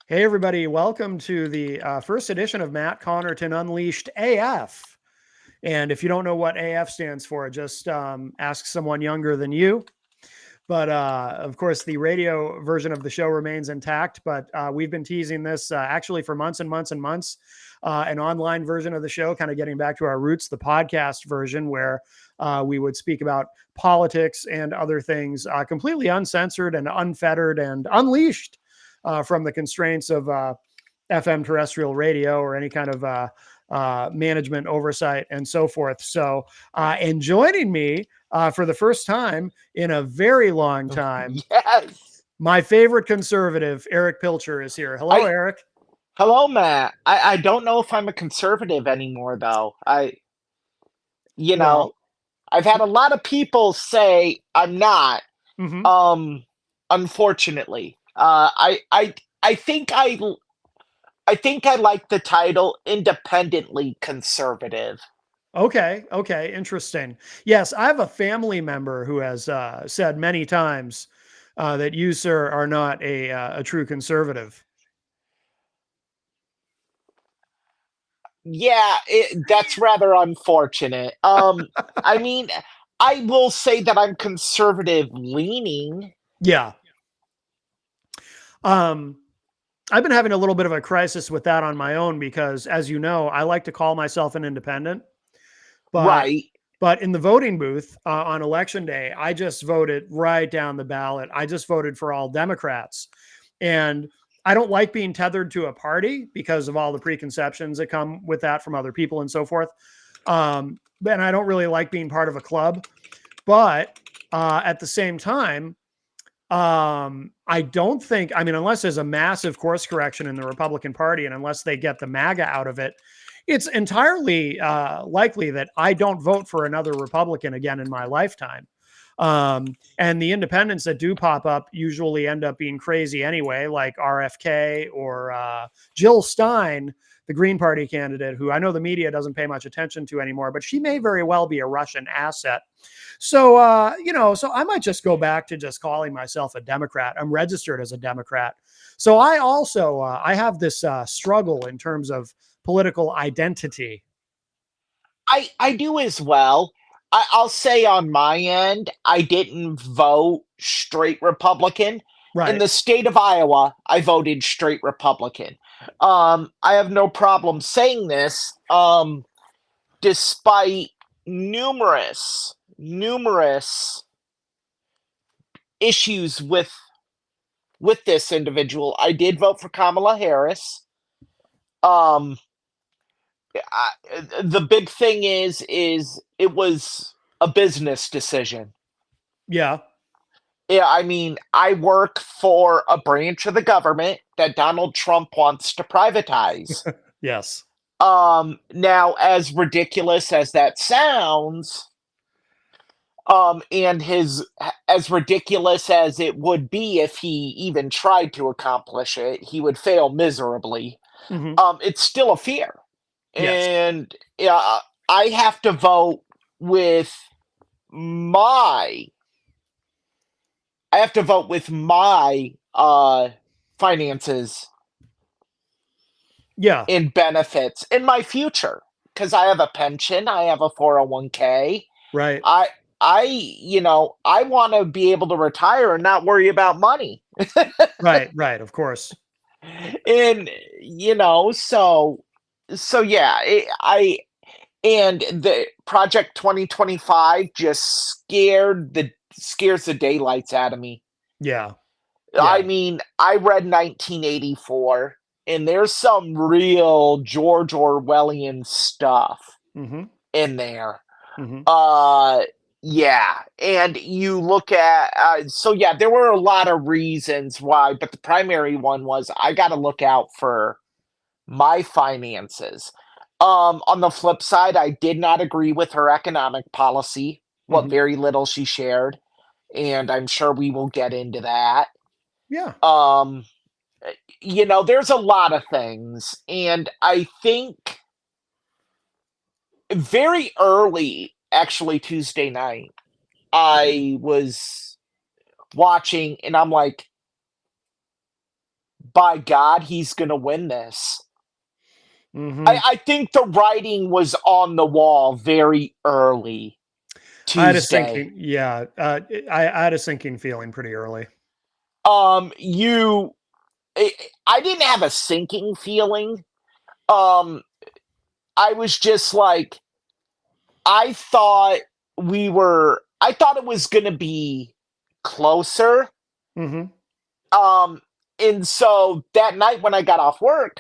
Hey, everybody, welcome to the first edition of Matt Connarton Unleashed AF. And if you don't know what AF stands for, just ask someone younger than you. But of course, the radio version of the show remains intact. But we've been teasing this actually for months and months and months. An online version of the show, kind of getting back to our roots, the podcast version, where we would speak about politics and other things completely uncensored and unfettered and unleashed from the constraints of FM terrestrial radio or any kind of management oversight and so forth. So, and joining me for the first time in a very long time, Yes. my favorite conservative, Eric Pilcher, is here. Hello, I Eric. Hello, Matt. I don't know if I'm a conservative anymore though. You know, Well, I've had a lot of people say I'm not. mhm. Um Unfortunately. I think I think I like the title independently conservative. Okay, interesting. Yes, I have a family member who has said many times that you, sir, are not a true conservative. Yeah, that's rather unfortunate. I mean, I will say that I'm conservative leaning. Yeah. Um, I've been having a little bit of a crisis with that on my own because, as you know, I like to call myself an independent, but Right. in the voting booth on election day, I just voted right down the ballot. I just voted for all Democrats, and I don't like being tethered to a party because of all the preconceptions that come with that from other people and so forth. And I don't really like being part of a club, but at the same time, I don't think, I mean, unless there's a massive course correction in the Republican Party and unless they get the MAGA out of it, it's entirely likely that I don't vote for another Republican again in my lifetime. And the independents that do pop up usually end up being crazy anyway, like RFK or Jill Stein, the Green Party candidate, who I know the media doesn't pay much attention to anymore, but she may very well be a Russian asset. So, so I might just go back to just calling myself a Democrat. I'm registered as a Democrat. So I also, I have this struggle in terms of political identity. I do as well. I'll say on my end, I didn't vote straight Republican. In Right. the state of Iowa, I voted straight Republican. I have no problem saying this, despite numerous issues with this individual. I did vote for Kamala Harris. Um, I, the big thing is it was a business decision. Yeah. Yeah, I mean, I work for a branch of the government that Donald Trump wants to privatize. Yes. Now, as ridiculous as that sounds, and his as ridiculous as it would be if he even tried to accomplish it, he would fail miserably. Hmm. It's still a fear. Yes. And yeah, I have to vote with my I have to vote with my finances Yeah. and benefits in my future because I have a pension, I have a 401k. Right. I I want to be able to retire and not worry about money. Right. Of course. And so yeah, I and the Project 2025 just scares the daylights out of me. Yeah. I Yeah. mean, I read 1984, and there's some real George Orwellian stuff Hmm. in there. Hmm. Uh, yeah, and you look at so yeah, there were a lot of reasons why, but the primary one was I got to look out for my finances. On the flip side, I did not agree with her economic policy, what Hmm. very little she shared, and I'm sure we will get into that. Yeah. Um, there's a lot of things, and I think very early, actually Tuesday night, I was watching, and I'm like, by God, he's going to win this. Hmm. I think the writing was on the wall very early I had a Tuesday. sinking, yeah, I had a sinking feeling pretty early. You, I didn't have a sinking feeling. Um, I was just like, I thought I thought it was going to be closer. Hmm. Um, and so that night when I got off work,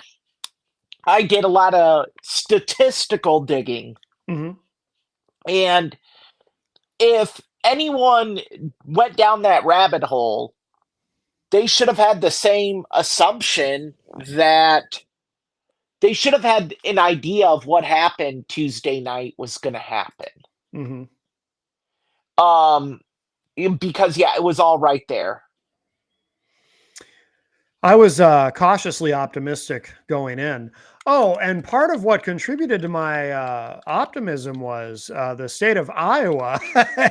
I did a lot of statistical digging. Hmm. And if anyone went down that rabbit hole, they should have had the same assumption that they should have had an idea of what happened Tuesday night was going to happen. Hmm. Um, because yeah, it was all right there. I was cautiously optimistic going in. Oh, and part of what contributed to my optimism was the state of Iowa.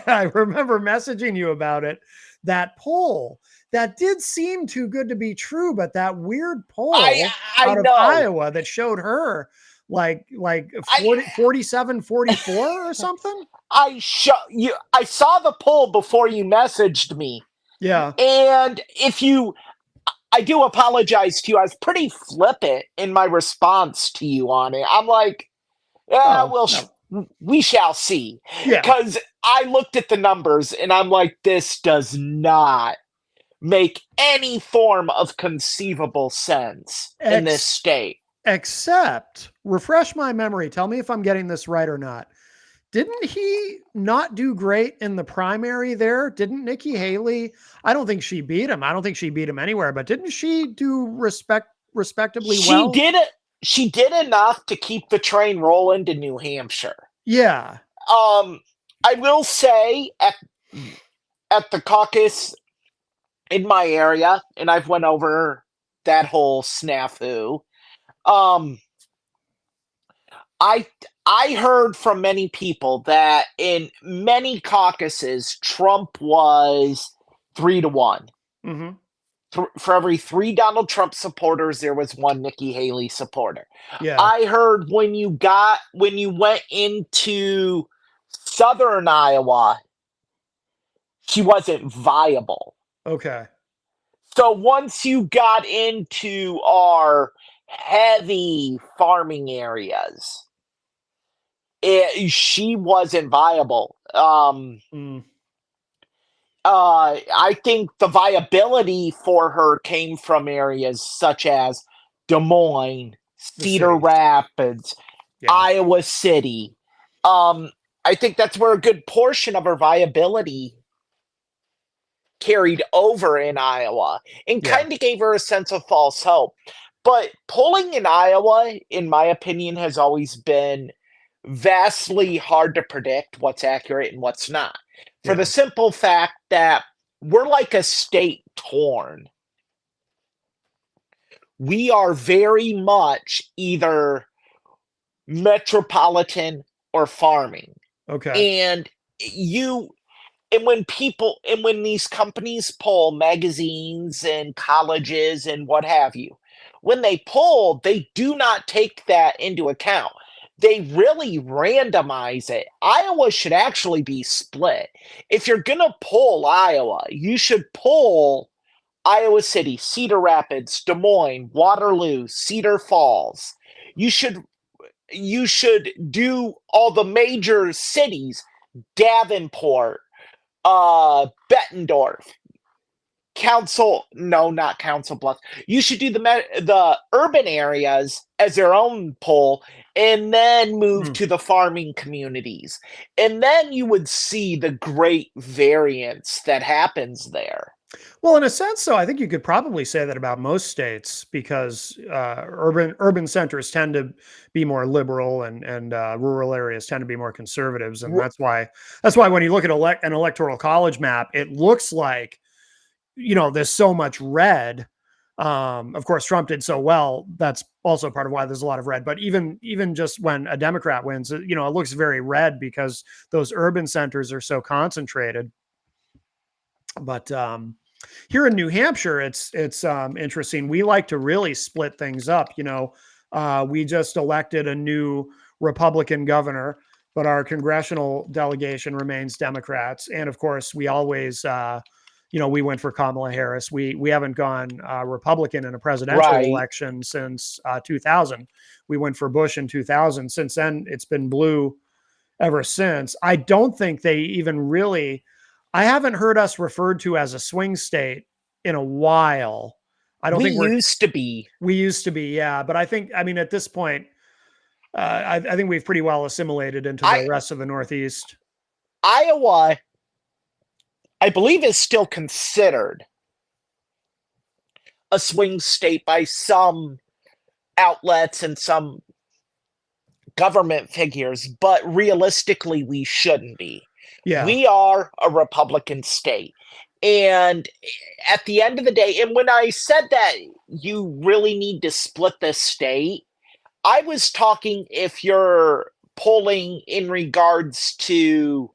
I remember messaging you about it. That poll that did seem too good to be true, but that weird I poll I out of know. Iowa that showed her like I 47-44 or something. I saw the poll before you messaged me. Yeah. And if you I do apologize to you. I was pretty flippant in my response to you on it. I'm like, yeah, Oh, no. we shall see. Yeah. Because I looked at the numbers and I'm like, this does not make any form of conceivable sense in this X state. Except, refresh my memory. Tell me if I'm getting this right or not. Didn't he not do great in the primary there? Didn't Nikki Haley? I don't think she beat him. I don't think she beat him anywhere, but didn't she do respectably She well? did it. She did enough to keep the train rolling to New Hampshire. Yeah. Um, I will say at the caucus in my area, and I've went over that whole snafu. Um, I I heard from many people that in many caucuses, Trump was 3-1. Hmm. For every three Donald Trump supporters, there was one Nikki Haley supporter. Yeah. I heard when you went into southern Iowa, she wasn't viable. Okay. So once you got into our heavy farming areas, she wasn't viable. Mm, I think the viability for her came from areas such as Des Moines, the Cedar cities. Rapids, Yeah. Iowa City. Um, I think that's where a good portion of her viability carried over in Iowa and Yeah. kind of gave her a sense of false hope. But polling in Iowa, in my opinion, has always been vastly hard to predict what's accurate and what's not. For the Yeah. simple fact that we're like a state torn. We are very much either metropolitan or farming. Okay. And you and when these companies poll magazines and colleges and what have you, when they poll, they do not take that into account. They really randomize it. Iowa should actually be split. If you're going to poll Iowa, you should poll Iowa City, Cedar Rapids, Des Moines, Waterloo, Cedar Falls. You should you should do all the major cities, Davenport, Bettendorf, Council. No, not Council Bluffs. You should do the urban areas as their own poll, and then move Mm. to the farming communities, and then you would see the great variance that happens there. Well, in a sense, so I think you could probably say that about most states because urban centers tend to be more liberal and rural areas tend to be more conservatives, and R- that's why when you look at an electoral college map, it looks like there's so much red. Of course, Trump did so well. That's also part of why there's a lot of red. But even just when a Democrat wins, it looks very red because those urban centers are so concentrated. But Here in New Hampshire, it's interesting. We like to really split things up. We just elected a new Republican governor, but our congressional delegation remains Democrats. And of course, we always, we went for Kamala Harris. We haven't gone Republican in a presidential Right. election since 2000. We went for Bush in 2000. Since then, it's been blue ever since. I don't think they even really, I haven't heard us referred to as a swing state in a while. I don't We think used to be. we used to be, yeah. But I mean, at this point, I think we've pretty well assimilated into the rest of the Northeast. Iowa, I believe, is still considered a swing state by some outlets and some government figures, but realistically, we shouldn't be. Yeah. We are a Republican state. And at the end of the day, and when I said that you really need to split this state, I was talking if you're polling in regards to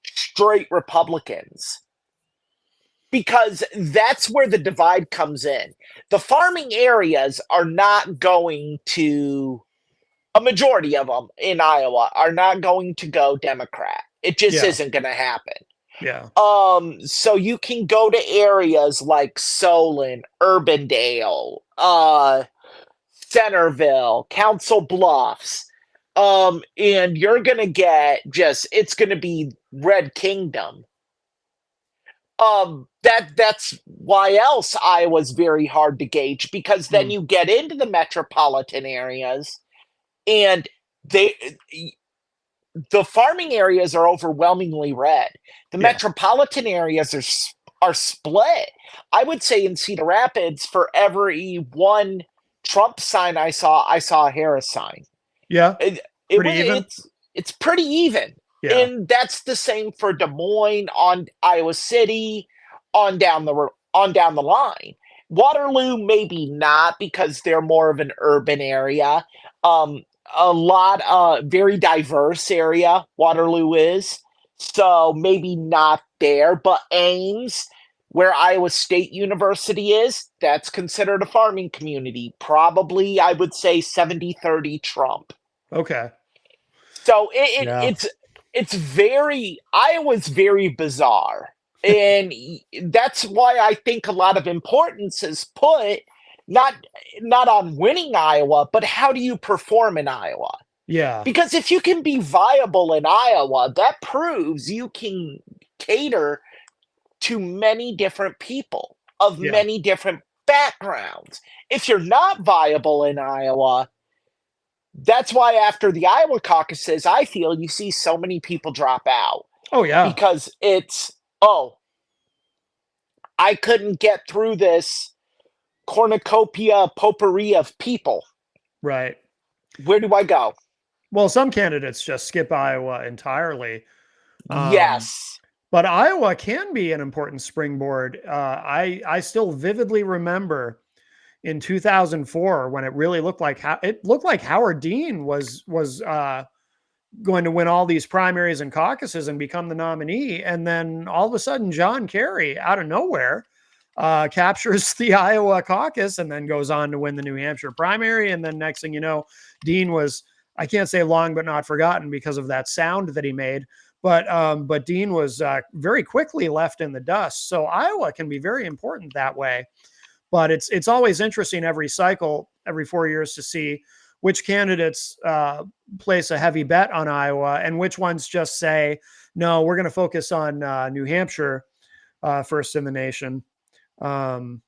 straight Republicans, because that's where the divide comes in. The farming areas are not going to, a majority of them in Iowa are not going to go Democrat. It just Yeah. isn't going to happen. Yeah. So you can go to areas like Solon, Urbandale, Centerville, Council Bluffs, and you're gonna get it's gonna be Red Kingdom. That's why else Iowa's very hard to gauge, because then you get into the metropolitan areas, and the farming areas are overwhelmingly red. The metropolitan areas are split. I would say in Cedar Rapids, for every one Trump sign I saw a Harris sign. Yeah. It's pretty even. Yeah. And that's the same for Des Moines, on Iowa City, on down the line. Waterloo, maybe not, because they're more of an urban area. A lot, very diverse area, Waterloo is. So maybe not there, but Ames, where Iowa State University is, that's considered a farming community. Probably, I would say 70-30 Trump. Okay. So it's very, Iowa's very bizarre. And that's why I think a lot of importance is put not on winning Iowa, but how do you perform in Iowa? Yeah. Because if you can be viable in Iowa, that proves you can cater to many different people of many different backgrounds. If you're not viable in Iowa, that's why after the Iowa caucuses, I feel you see so many people drop out. Oh, yeah. Because it's, I couldn't get through this cornucopia potpourri of people. Right. Where do I go? Well, some candidates just skip Iowa entirely. Yes. But Iowa can be an important springboard. I still vividly remember in 2004 when it really looked like Howard Dean was going to win all these primaries and caucuses and become the nominee, and then all of a sudden John Kerry out of nowhere captures the Iowa caucus and then goes on to win the New Hampshire primary. And then next thing you know, Dean was, I can't say long but not forgotten because of that sound that he made, but Dean was very quickly left in the dust. So Iowa can be very important that way. But it's always interesting every cycle, every 4 years, to see which candidates place a heavy bet on Iowa and which ones just say, no, we're going to focus on New Hampshire first in the nation, or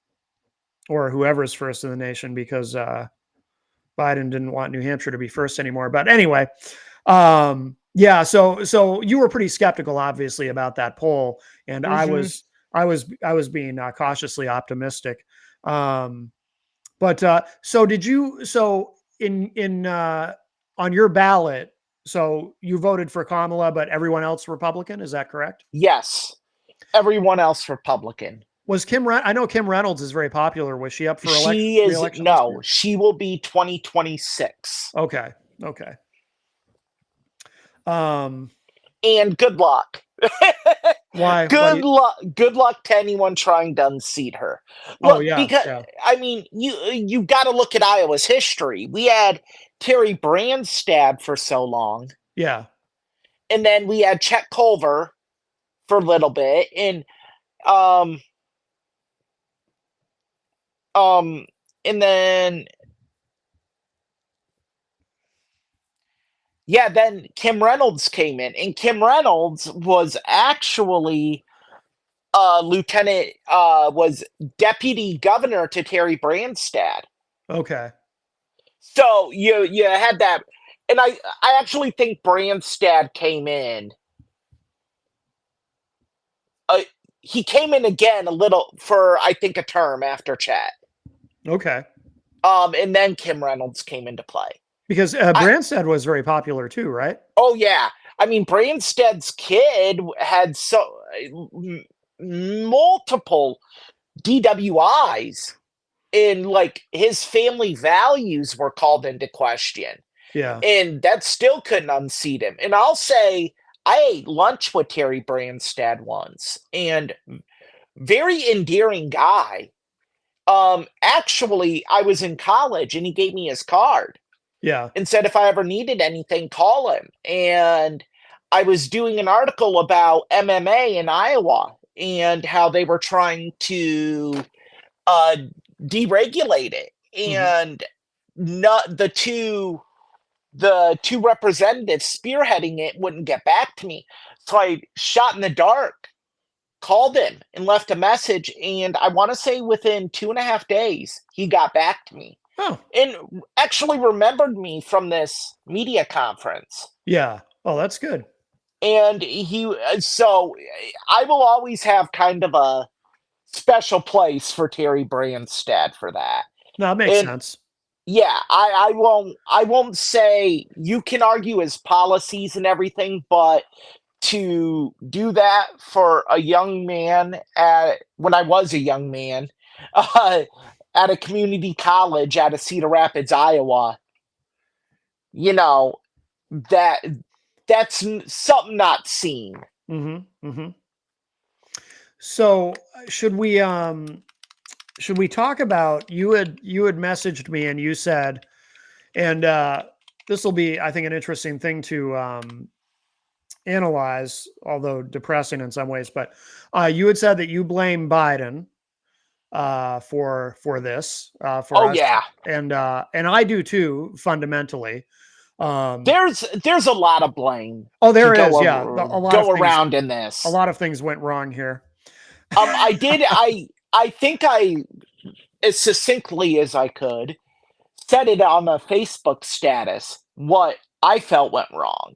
whoever's first in the nation, because Biden didn't want New Hampshire to be first anymore. But anyway, yeah. So you were pretty skeptical, obviously, about that poll, and I was being cautiously optimistic. But so did you? So in on your ballot, so you voted for Kamala, but everyone else Republican. Is that correct? Yes. Everyone else Republican. Was I know Kim Reynolds is very popular. Was she up for election? She is, no, she will be 2026. Okay. And good luck. Why? What do Good you? luck. Good luck to anyone trying to unseat her. Oh Look, yeah, because yeah, I mean, you got to look at Iowa's history. We had Terry Branstad for so long, yeah. and then we had Chet Culver for a little bit, and um um and then yeah, then Kim Reynolds came in, and Kim Reynolds was actually lieutenant was deputy governor to Terry Branstad. Okay. So you had that, and I actually think Branstad came in. Uh, he came in again a little for I think a term after Chet. Okay. And then Kim Reynolds came into play. Because I Branstad was very popular too, right? Oh yeah, I mean Branstad's kid had multiple DWIs, and like his family values were called into question. Yeah. And that still couldn't unseat him. And I'll say I ate lunch with Terry Branstad once, and very endearing guy. Actually, I was in college, and he gave me his card Yeah. and said if I ever needed anything, call him. And I was doing an article about MMA in Iowa and how they were trying to uh, deregulate it, Hmm. and not the two representatives spearheading it wouldn't get back to me. So I shot in the dark, called him, and left a message. And I want to say within 2.5 days, he got back to me Oh, and actually remembered me from this media conference. yeah. Oh, that's good. And so I will always have kind of a special place for Terry Branstad for that. No, it makes And sense. yeah, I won't say you can argue his policies and everything, but to do that for a young man at when I was a young man uh, at a community college out of Cedar Rapids, Iowa, you know that that's something not seen. Hmm. Hmm. So should we talk about you had messaged me and you said, and this will be, I think, an interesting thing to analyze, although depressing in some ways. But you had said that you blame Biden for this for Oh us, yeah, and I do too, fundamentally. Um, there's a lot of blame oh, to there is, yeah, go around in a this. lot of things went wrong here. I did I think I as succinctly as I could said it on a Facebook status what I felt went wrong.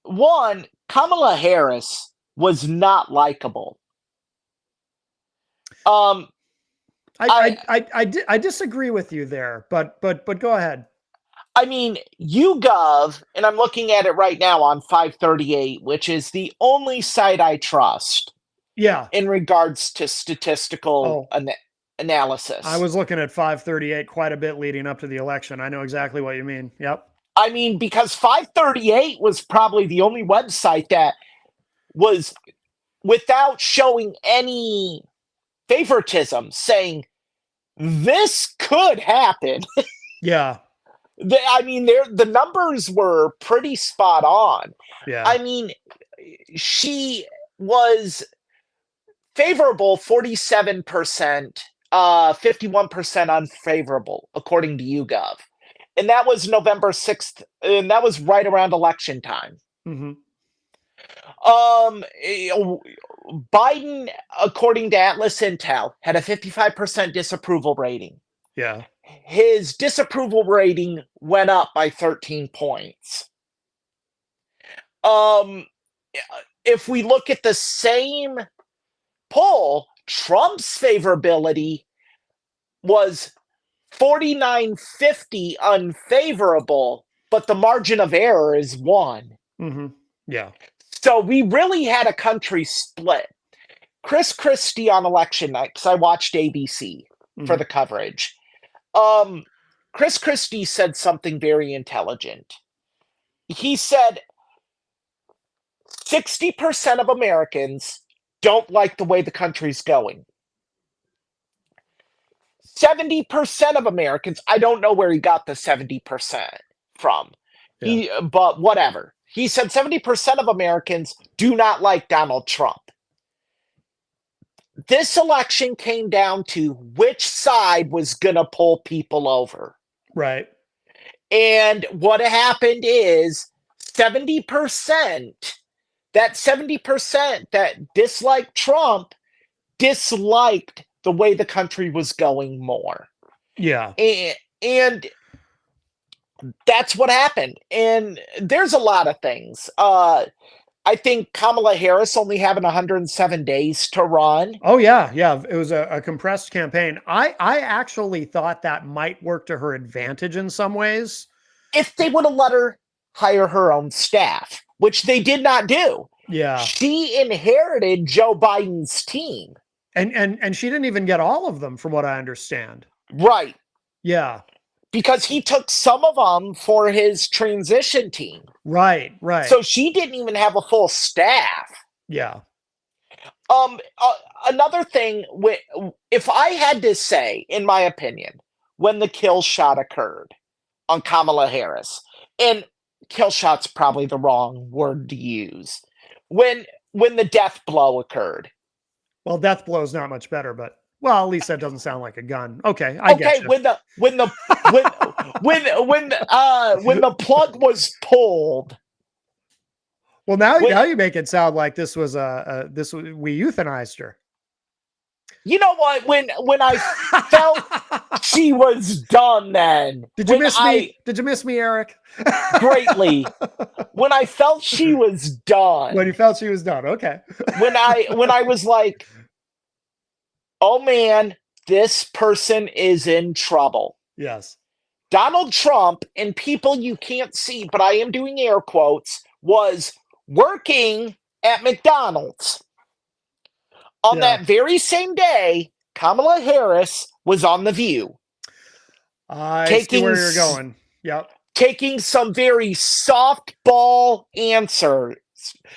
One, Kamala Harris was not likable. Um, I I disagree with you there, but go ahead. I mean, YouGov, and I'm looking at it right now on 538, which is the only site I trust Yeah. in regards to statistical Oh, I analysis. was looking at 538 quite a bit leading up to the election. I know exactly what you mean. Yep. I mean, because 538 was probably the only website that was without showing any favoritism, saying this could happen. Yeah. I mean, the numbers were pretty spot on. Yeah. I mean, she was favorable 47%, 51% unfavorable, according to YouGov. And that was November 6th, and that was right around election time. Hmm. Biden, according to Atlas Intel, had a 55% disapproval rating. Yeah. His disapproval rating went up by 13 points. Um, if we look at the same poll, Trump's favorability was 4950 unfavorable, but the margin of error is 1. Hmm. Yeah. So we really had a country split. Chris Christie on election night, because I watched ABC for Hmm. the coverage. Um, Chris Christie said something very intelligent. He said 60% of Americans don't like the way the country's going. 70% of Americans, I don't know where he got the 70% from. But whatever. He said 70% of Americans do not like Donald Trump. This election came down to which side was going to pull people over. Right. And what happened is 70%, that 70% that disliked Trump disliked the way the country was going more. Yeah. And that's what happened. And there's a lot of things. I think Kamala Harris only having 107 days to run. Oh yeah, yeah. It was a compressed campaign. I actually thought that might work to her advantage in some ways. If they would have let her hire her own staff, which they did not do. Yeah. She inherited Joe Biden's team. And she didn't even get all of them, from what I understand. Right. Yeah. Because he took some of them for his transition team. Right, right. So she didn't even have a full staff. Yeah. Another thing, if I had to say, in my opinion, when the kill shot occurred on Kamala Harris, and kill shot's probably the wrong word to use, when the death blow occurred. Well, death blow is not much better, but well, at least that doesn't sound like a gun. Okay, I get you. When the plug was pulled. Well, now you make it sound like we euthanized her. You know what? When I felt she was done, then did you miss me? Did you miss me, Eric? Greatly. When I felt she was done. When you felt she was done, okay. when I was like, oh man, this person is in trouble. Yes. Donald Trump, and people you can't see, but I am doing air quotes, was working at McDonald's. On that very same day, Kamala Harris was on The View. I see where you're going. Yep. Taking some very softball answers.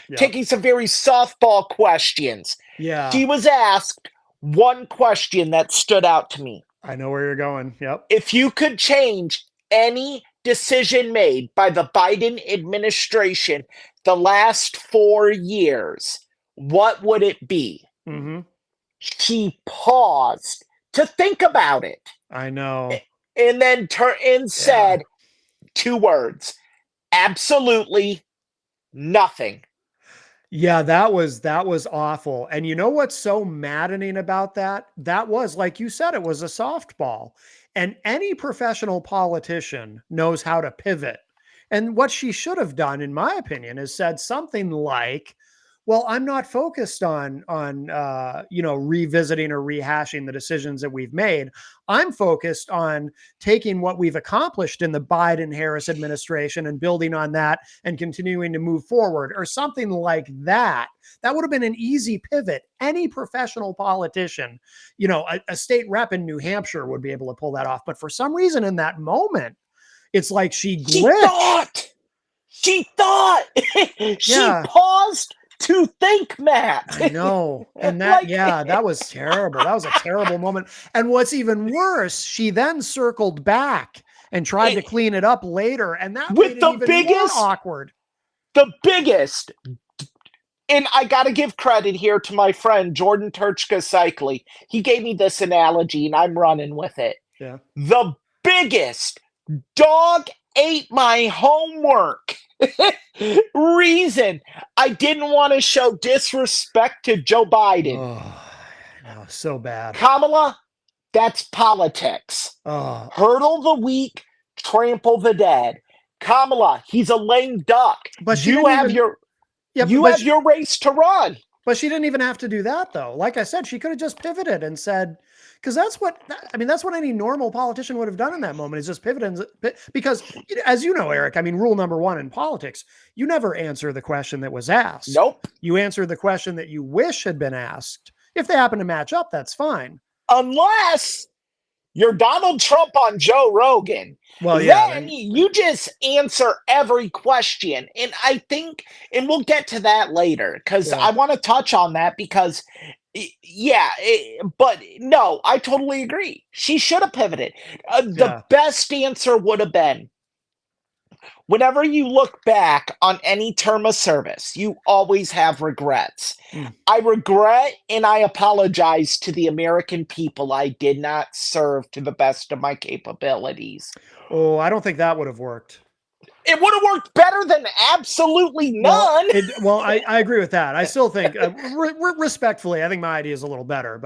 Yep. Taking some very softball questions. Yeah. She was asked one question that stood out to me. I know where you're going. Yep. If you could change any decision made by the Biden administration the last 4 years, what would it be? Mm-hmm. She paused to think about it. I know. And then said 2 words. Absolutely nothing. Yeah, that was awful. And you know what's so maddening about that? That was, like you said, it was a softball. And any professional politician knows how to pivot. And what she should have done, in my opinion, is said something like, well, I'm not focused on revisiting or rehashing the decisions that we've made. I'm focused on taking what we've accomplished in the Biden-Harris administration and building on that and continuing to move forward, or something like that. That would have been an easy pivot. Any professional politician, a state rep in New Hampshire would be able to pull that off. But for some reason in that moment, it's like she glitched. She thought. She paused to think, Matt. I know. And that, that was terrible. That was a terrible moment. And what's even worse, she then circled back and tried to clean it up later. And that made it even more awkward. The biggest, and I got to give credit here to my friend, Jordan Turchka Cycli. He gave me this analogy and I'm running with it. Yeah. The biggest dog ate my homework reason I didn't want to show disrespect to Joe Biden. Oh, no, so bad. Kamala, that's politics. Oh. Hurdle the weak, trample the dead. Kamala, he's a lame duck. But you have your race to run. But she didn't even have to do that, though. Like I said, she could have just pivoted and said, because that's what any normal politician would have done in that moment, is just pivot. Because, as you know, Eric, rule number 1 in politics, you never answer the question that was asked. Nope. You answer the question that you wish had been asked. If they happen to match up, that's fine. Unless You're Donald Trump on Joe Rogan. Well, yeah, Then you just answer every question. And I think, and we'll get to that later, because yeah, I want to touch on that because, but no, I totally agree. She should have pivoted. The yeah. best answer would have been, whenever you look back on any term of service, you always have regrets. Mm. I regret and I apologize to the American people I did not serve to the best of my capabilities. Oh, I don't think that would have worked. It would have worked better than absolutely Well, none. I agree with that. I still think, respectfully, I think my idea is a little better,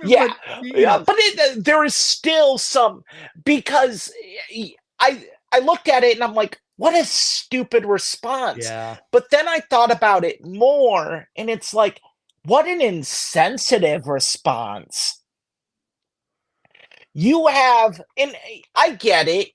Yeah, but you yeah, know, but there is still some, because I I looked at it and I'm like, what a stupid response. yeah, But then I thought about it more, and it's like, what an insensitive response. You have, and I get it,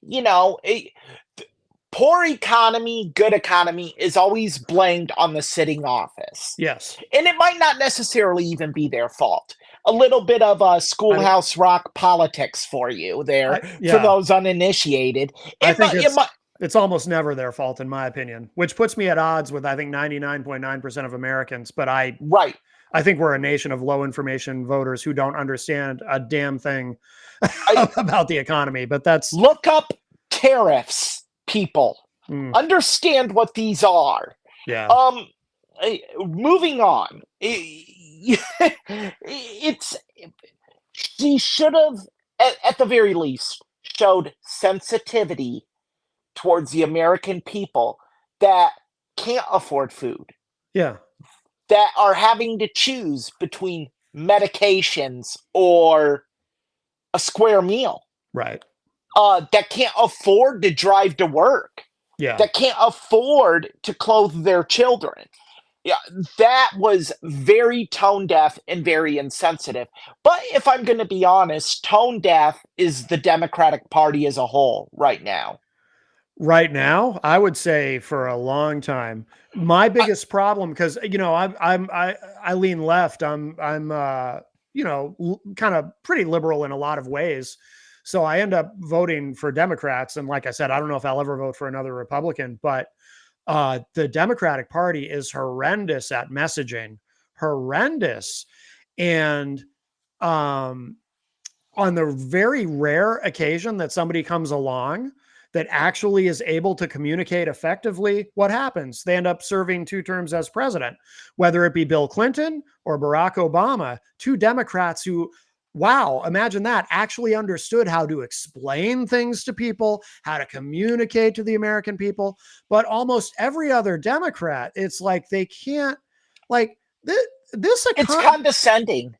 poor economy, good economy is always blamed on the sitting office. yes. And it might not necessarily even be their fault. A little bit of I mean, schoolhouse rock politics for you there, for yeah, those uninitiated. I It think might, it might, it's almost never their fault, in my opinion, which puts me at odds with I think 99.9% of Americans. But right. I think we're a nation of low information voters who don't understand a damn thing I about the economy. But that's look up tariffs, people. mm, Understand what these are. yeah, Um, moving on. It's she should have, at the very least, showed sensitivity towards the American people that can't afford food, yeah, that are having to choose between medications or a square meal, right, that can't afford to drive to work, yeah. that can't afford to clothe their children. Yeah, that was very tone deaf and very insensitive. But if I'm going to be honest, tone deaf is the Democratic Party as a whole right now. Right now, I would say for a long time. My I, biggest problem, because I lean left. I'm kind of pretty liberal in a lot of ways. So I end up voting for Democrats. And like I said, I don't know if I'll ever vote for another Republican, but the Democratic Party is horrendous at messaging, horrendous. And um, on the very rare occasion that somebody comes along that actually is able to communicate effectively, what happens? They end up serving 2 terms as president, whether it be Bill Clinton or Barack Obama, 2 Democrats who, wow, imagine that, actually understood how to explain things to people, how to communicate to the American people. But almost every other Democrat, it's like they can't, like, this it's economy. condescending.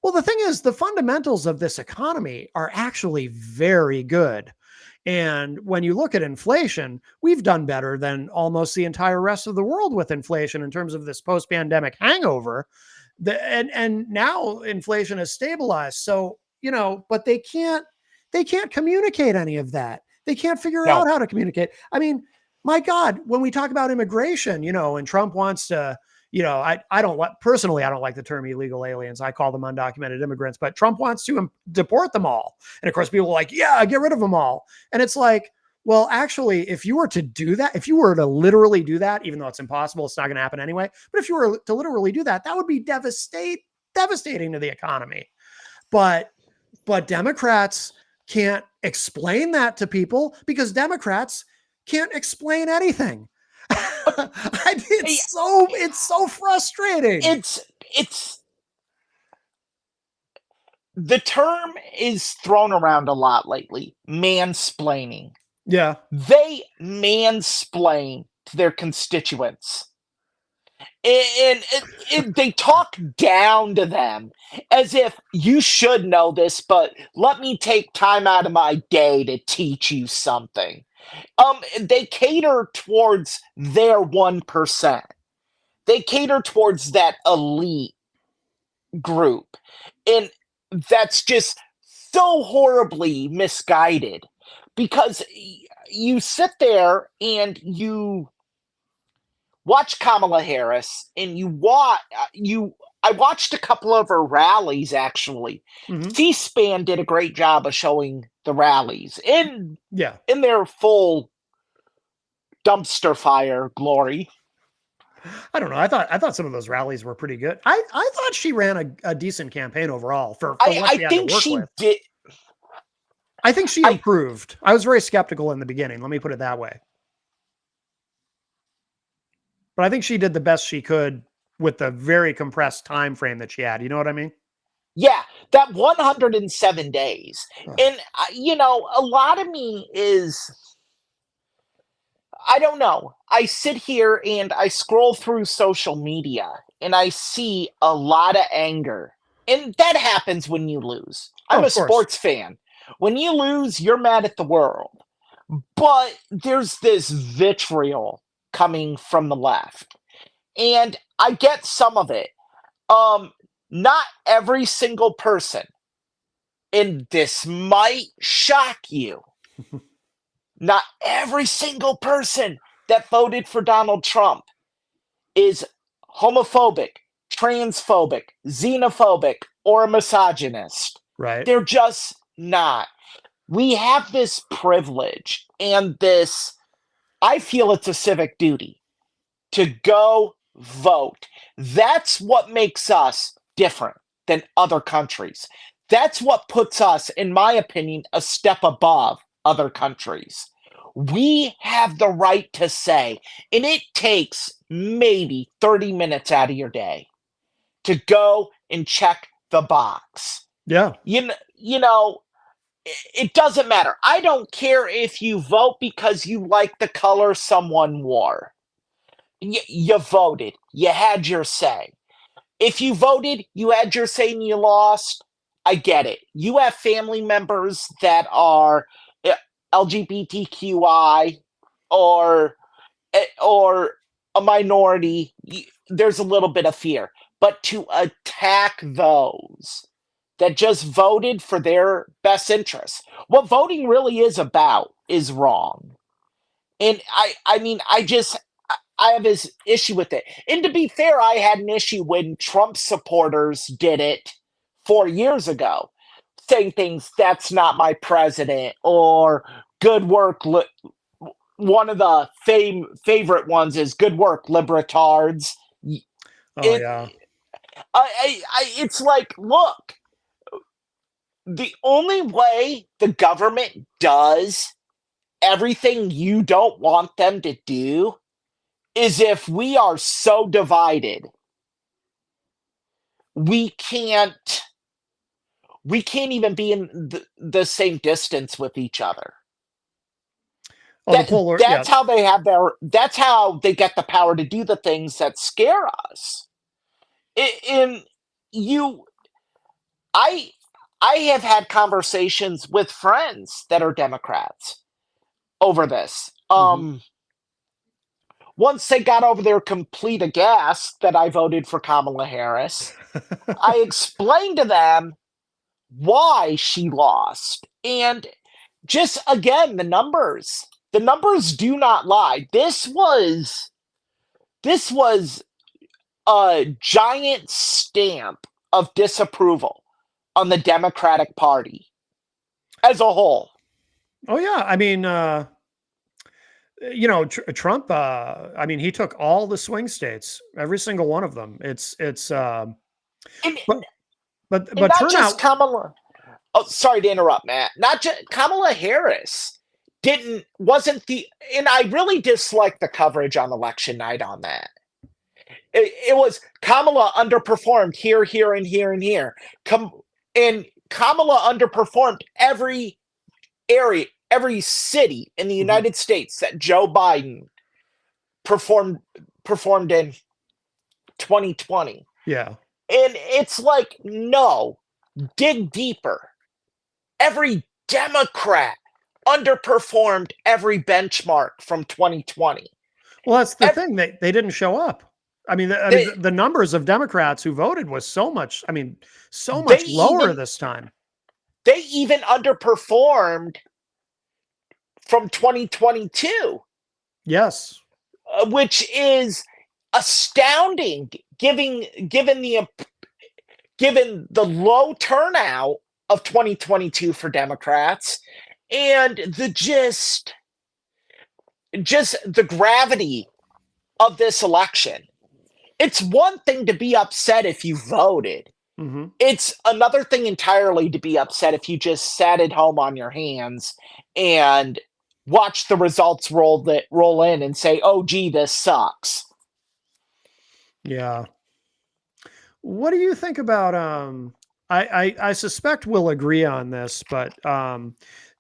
Well, the thing is, the fundamentals of this economy are actually very good. And when you look at inflation, we've done better than almost the entire rest of the world with inflation in terms of this post-pandemic hangover. And now inflation has stabilized. So, but they can't communicate any of that. They can't figure No, out how to communicate. I mean, my God, when we talk about immigration, and Trump wants to, I don't like, personally, I don't like the term illegal aliens. I call them undocumented immigrants, but Trump wants to deport them all. And of course, people are like, yeah, get rid of them all. And it's like, well, actually, if you were to do that, if you were to literally do that, even though it's impossible, it's not going to happen anyway. But if you were to literally do that, that would be devastating to the economy. But Democrats can't explain that to people because Democrats can't explain anything. It's so frustrating. it's the term is thrown around a lot lately. Mansplaining. Yeah. They mansplain to their constituents. And they talk down to them as if you should know this, but let me take time out of my day to teach you something. They cater towards their 1%. They cater towards that elite group. And that's just so horribly misguided, because you sit there and you watch Kamala Harris and you I watched a couple of her rallies, actually. Hmm. C-SPAN did a great job of showing the rallies Yeah. in their full dumpster fire glory. I don't know. I thought some of those rallies were pretty good. I thought she ran a decent campaign overall for what I she had to think work she with. did. I think she I improved. I was very skeptical in the beginning. Let me put it that way. But I think she did the best she could with the very compressed time frame that she had. You know what I mean? Yeah, that 107 days. Ugh. And a lot of me is, I don't know. I sit here and I scroll through social media and I see a lot of anger. And that happens when you lose. Oh, I'm a of course. sports fan. When you lose, you're mad at the world. But there's this vitriol coming from the left. And I get some of it. Um, Not every single person, and this might shock you, not every single person that voted for Donald Trump is homophobic, transphobic, xenophobic, or a misogynist. Right. They're just not. We have this privilege and this, I feel it's a civic duty to go vote. That's what makes us different than other countries. That's what puts us, in my opinion, a step above other countries. We have the right to say, and it takes maybe 30 minutes out of your day to go and check the box. Yeah. You know, it doesn't matter. I don't care if you vote because you like the color someone wore. You voted. You had your say. If you voted, you had your say and you lost. I get it. You have family members that are LGBTQI or or a minority. There's a little bit of fear, but to attack those that just voted for their best interests, what voting really is about, is wrong. And I mean, I have this issue with it. And to be fair, I had an issue when Trump supporters did it 4 years ago, saying things, that's not my president, or good work. One of the favorite ones is good work, libertards. Oh, It, yeah. it's like, look, the only way the government does everything you don't want them to do is if we are so divided we can't we can't even be in the same distance with each other. Oh, the polar. Yeah. That's how they get the power to do the things that scare us. In you I I have had conversations with friends that are Democrats over this. Hmm. Once they got over their complete aghast that I voted for Kamala Harris, I explained to them why she lost. And just again, the numbers. The numbers do not lie. This was a giant stamp of disapproval on the Democratic Party as a whole. Oh, yeah. I mean, Trump. I mean, he took all the swing states, every single one of them. And But and but not just turnout. Kamala. Oh, sorry to interrupt, Matt. Not just Kamala Harris wasn't the, and I really dislike the coverage on election night on that. It was Kamala underperformed here, here, and here, and here. And Kamala underperformed every area, every city in the Mhm. United States that Joe Biden performed performed in 2020. Yeah. And it's like, no, dig deeper. Every Democrat underperformed every benchmark from 2020. Well, that's the Every, thing. They didn't show up. they, The numbers of Democrats who voted was so much. I mean, so they much lower even this time. they even underperformed from 2022, Yes. which is astounding, given the given the low turnout of 2022 for Democrats and the just the gravity of this election. It's one thing to be upset if you voted. Hmm. It's another thing entirely to be upset if you just sat at home on your hands and watch the results roll in and say, "Oh, gee, this sucks." Yeah. What do you think about I suspect we'll agree on this, but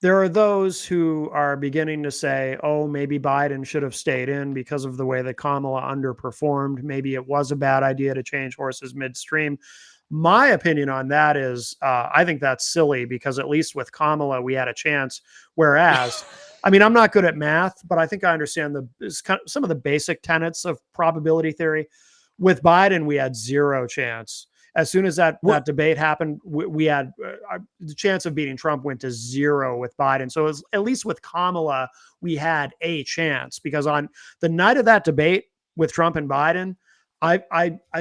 there are those who are beginning to say, oh, maybe Biden should have stayed in because of the way that Kamala underperformed. Maybe it was a bad idea to change horses midstream. My opinion on that is I think that's silly because at least with Kamala, we had a chance. Whereas, I mean, I'm not good at math, but I think I understand some of the basic tenets of probability theory. With Biden, we had zero chance. As soon as that debate happened, we had the chance of beating Trump went to zero with Biden. So at least with Kamala, we had a chance because on the night of that debate with Trump and Biden, I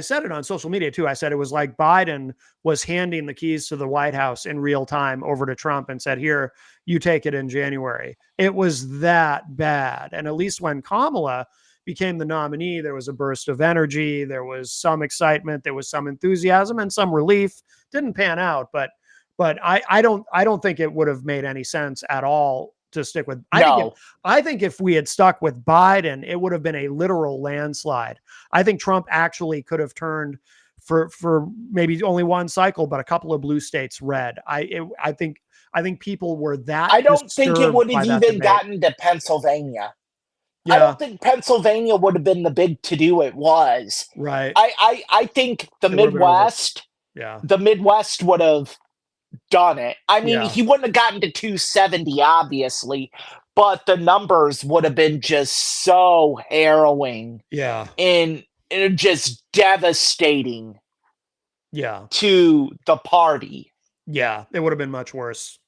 said it on social media too. I said it was like Biden was handing the keys to the White House in real time over to Trump and said, "Here, you take it in January." It was that bad. And at least when Kamala became the nominee, there was a burst of energy, there was some excitement, there was some enthusiasm and some relief. Didn't pan out, but I don't think it would have made any sense at all to stick with. No. I think if we had stuck with Biden, it would have been a literal landslide. I think Trump actually could have turned for maybe only one cycle, but a couple of blue states red. I think people were that I don't think it disturbed would by have that even debate. gotten to Pennsylvania. I Yeah, don't think Pennsylvania would have been the big to do it was. right. I think It would have been over. Yeah. The Midwest would have done it. I mean, Yeah. he wouldn't have gotten to 270, obviously, but the numbers would have been just so harrowing Yeah. and just devastating Yeah. to the party. Yeah. It would have been much worse.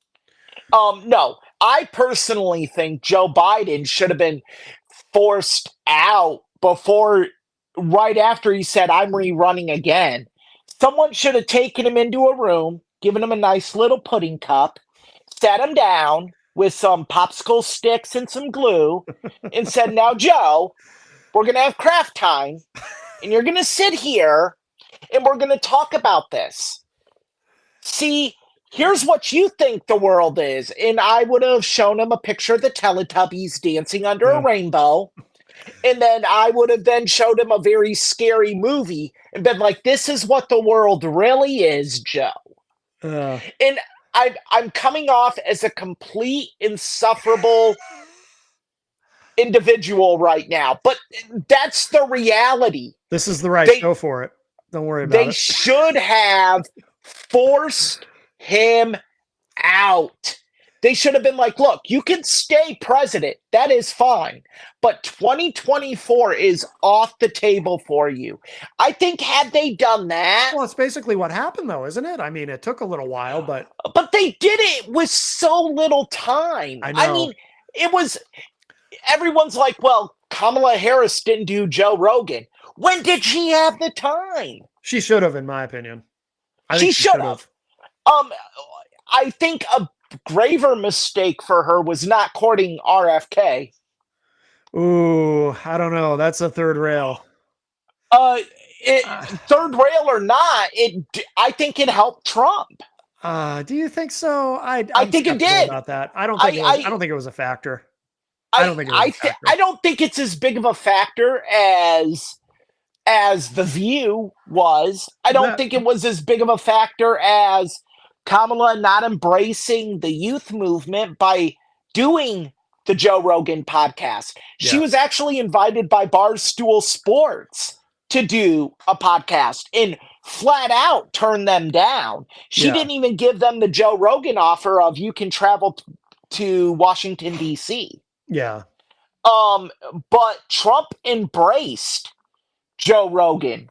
No, I personally think Joe Biden should have been forced out right after he said, "I'm rerunning again." Someone should have taken him into a room, given him a nice little pudding cup, sat him down with some popsicle sticks and some glue, and said, "Now, Joe, we're going to have craft time, and you're going to sit here, and we're going to talk about this. See, here's what you think the world is." And I would have shown him a picture of the Teletubbies dancing under a Yeah. rainbow. And then I would have then showed him a very scary movie and been like, "This is what the world really is, Joe." Uh, And I'm coming off as a complete insufferable individual right now, but that's the reality. this is the right They show for it. Don't worry about they it. should have forced him out. They should have been like, "Look, you can stay president. That is fine. But 2024 is off the table for you." I think had they done that, Well, it's basically what happened, though, isn't it? I mean, it took a little while, but but they did it with so little time. I I know. mean, it was everyone's like, "Well, Kamala Harris didn't do Joe Rogan." When did she have the time? She should have, in my opinion. I She think she should should have. have. I think a graver mistake for her was not courting RFK. Ooh, I don't know. That's a third rail. Uh, Uh, Third rail or not, I think it helped Trump. do you think so? I I'm think it skeptical did. about that. I don't think it was. I I don't think it was a factor. I don't think it was a I factor. don't think it's as big of a factor as the View was. I don't That, think it was as big of a factor as Kamala not embracing the youth movement by doing the Joe Rogan podcast. She yeah, was actually invited by Barstool Sports to do a podcast and flat out turned them down. She yeah, didn't even give them the Joe Rogan offer of you can travel to Washington, D.C. yeah. But Trump embraced Joe Rogan,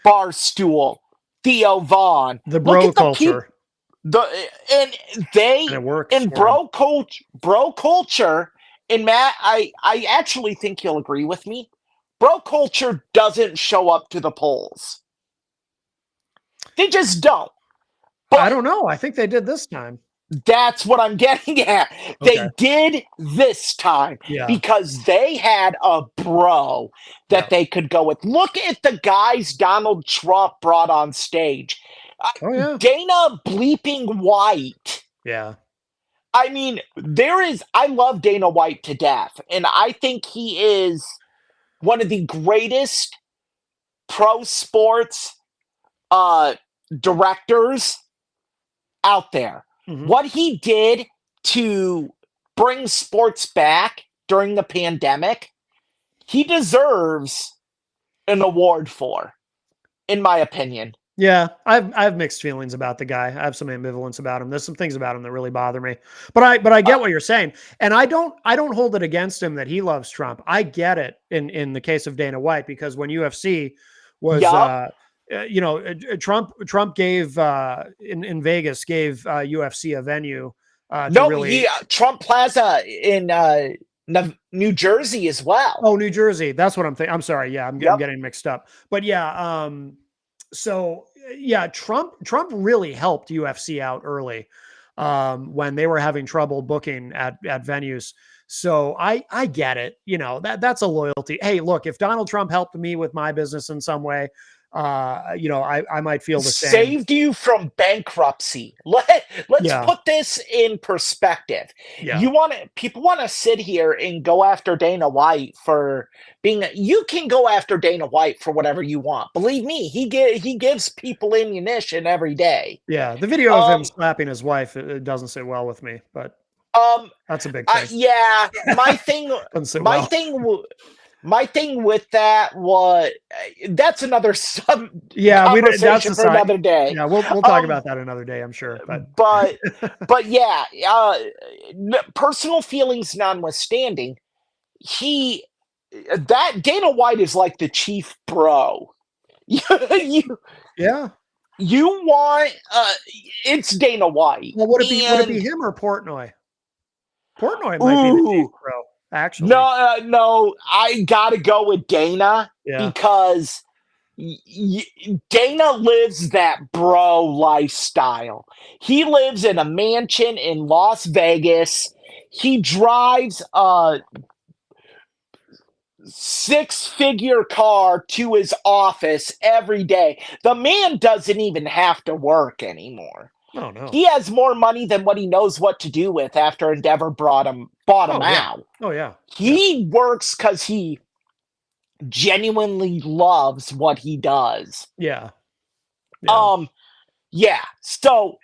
Barstool, Theo Vaughn. The Look bro at the people. culture, And they and it works. in For 'em. bro culture. And Matt, I actually think you'll agree with me. Bro culture doesn't show up to the polls. They just don't. I But don't know. I think they did this time. that's what I'm getting at. Okay. They did this time Yeah. because they had a bro that Yeah. they could go with. Look at the guys Donald Trump brought on stage. Oh yeah. Dana bleeping White. Yeah. I mean, I love Dana White to death, and I think he is one of the greatest pro sports uh, directors out there. Hmm. What he did to bring sports back during the pandemic, he deserves an award for, in my opinion. Yeah, I have mixed feelings about the guy. I have some ambivalence about him. There's some things about him that really bother me. But I Uh, get what you're saying. And I don't hold it against him that he loves Trump. I get it in the case of Dana White, because when UFC was yup. Trump gave in Vegas, gave UFC a venue to No, really. he Trump Plaza in New Jersey as well. Oh, New Jersey. That's what I'm thinking. I'm sorry. Yeah, I'm Yep. getting mixed up. But yeah, so yeah, Trump really helped UFC out early when they were having trouble booking at venues. So I get it. That's a loyalty. Hey, look, if Donald Trump helped me with my business in some way, I might feel the same. Saved you from bankruptcy. Let's Yeah, put this in perspective. yeah, People want to sit here and go after Dana White for you can go after Dana White for whatever you want. Believe me, he gives people ammunition every day. yeah. The video of him Um slapping his wife, it doesn't sit well with me, but um that's a big thing. yeah, Doesn't sit my well. thing my thing with that was that's another sub Yeah, that's conversation a for side. another day. Yeah, we'll talk Um about that another day, I'm sure. But but yeah, personal feelings notwithstanding, he that Dana White is like the chief bro. you yeah. you want it's Dana White. Well, would it be And him or Portnoy? Portnoy might be the chief ooh, pro, no, actually. no, I gotta go with Dana Yeah. because Dana lives that bro lifestyle. He lives in a mansion in Las Vegas. He drives a six-figure car to his office every day. The man doesn't even have to work anymore. Oh no. He has more money than what he knows what to do with after Endeavor bought him Oh yeah. out. Oh yeah. Yeah. He works because he genuinely loves what he does. Yeah. Yeah. Um, yeah. So,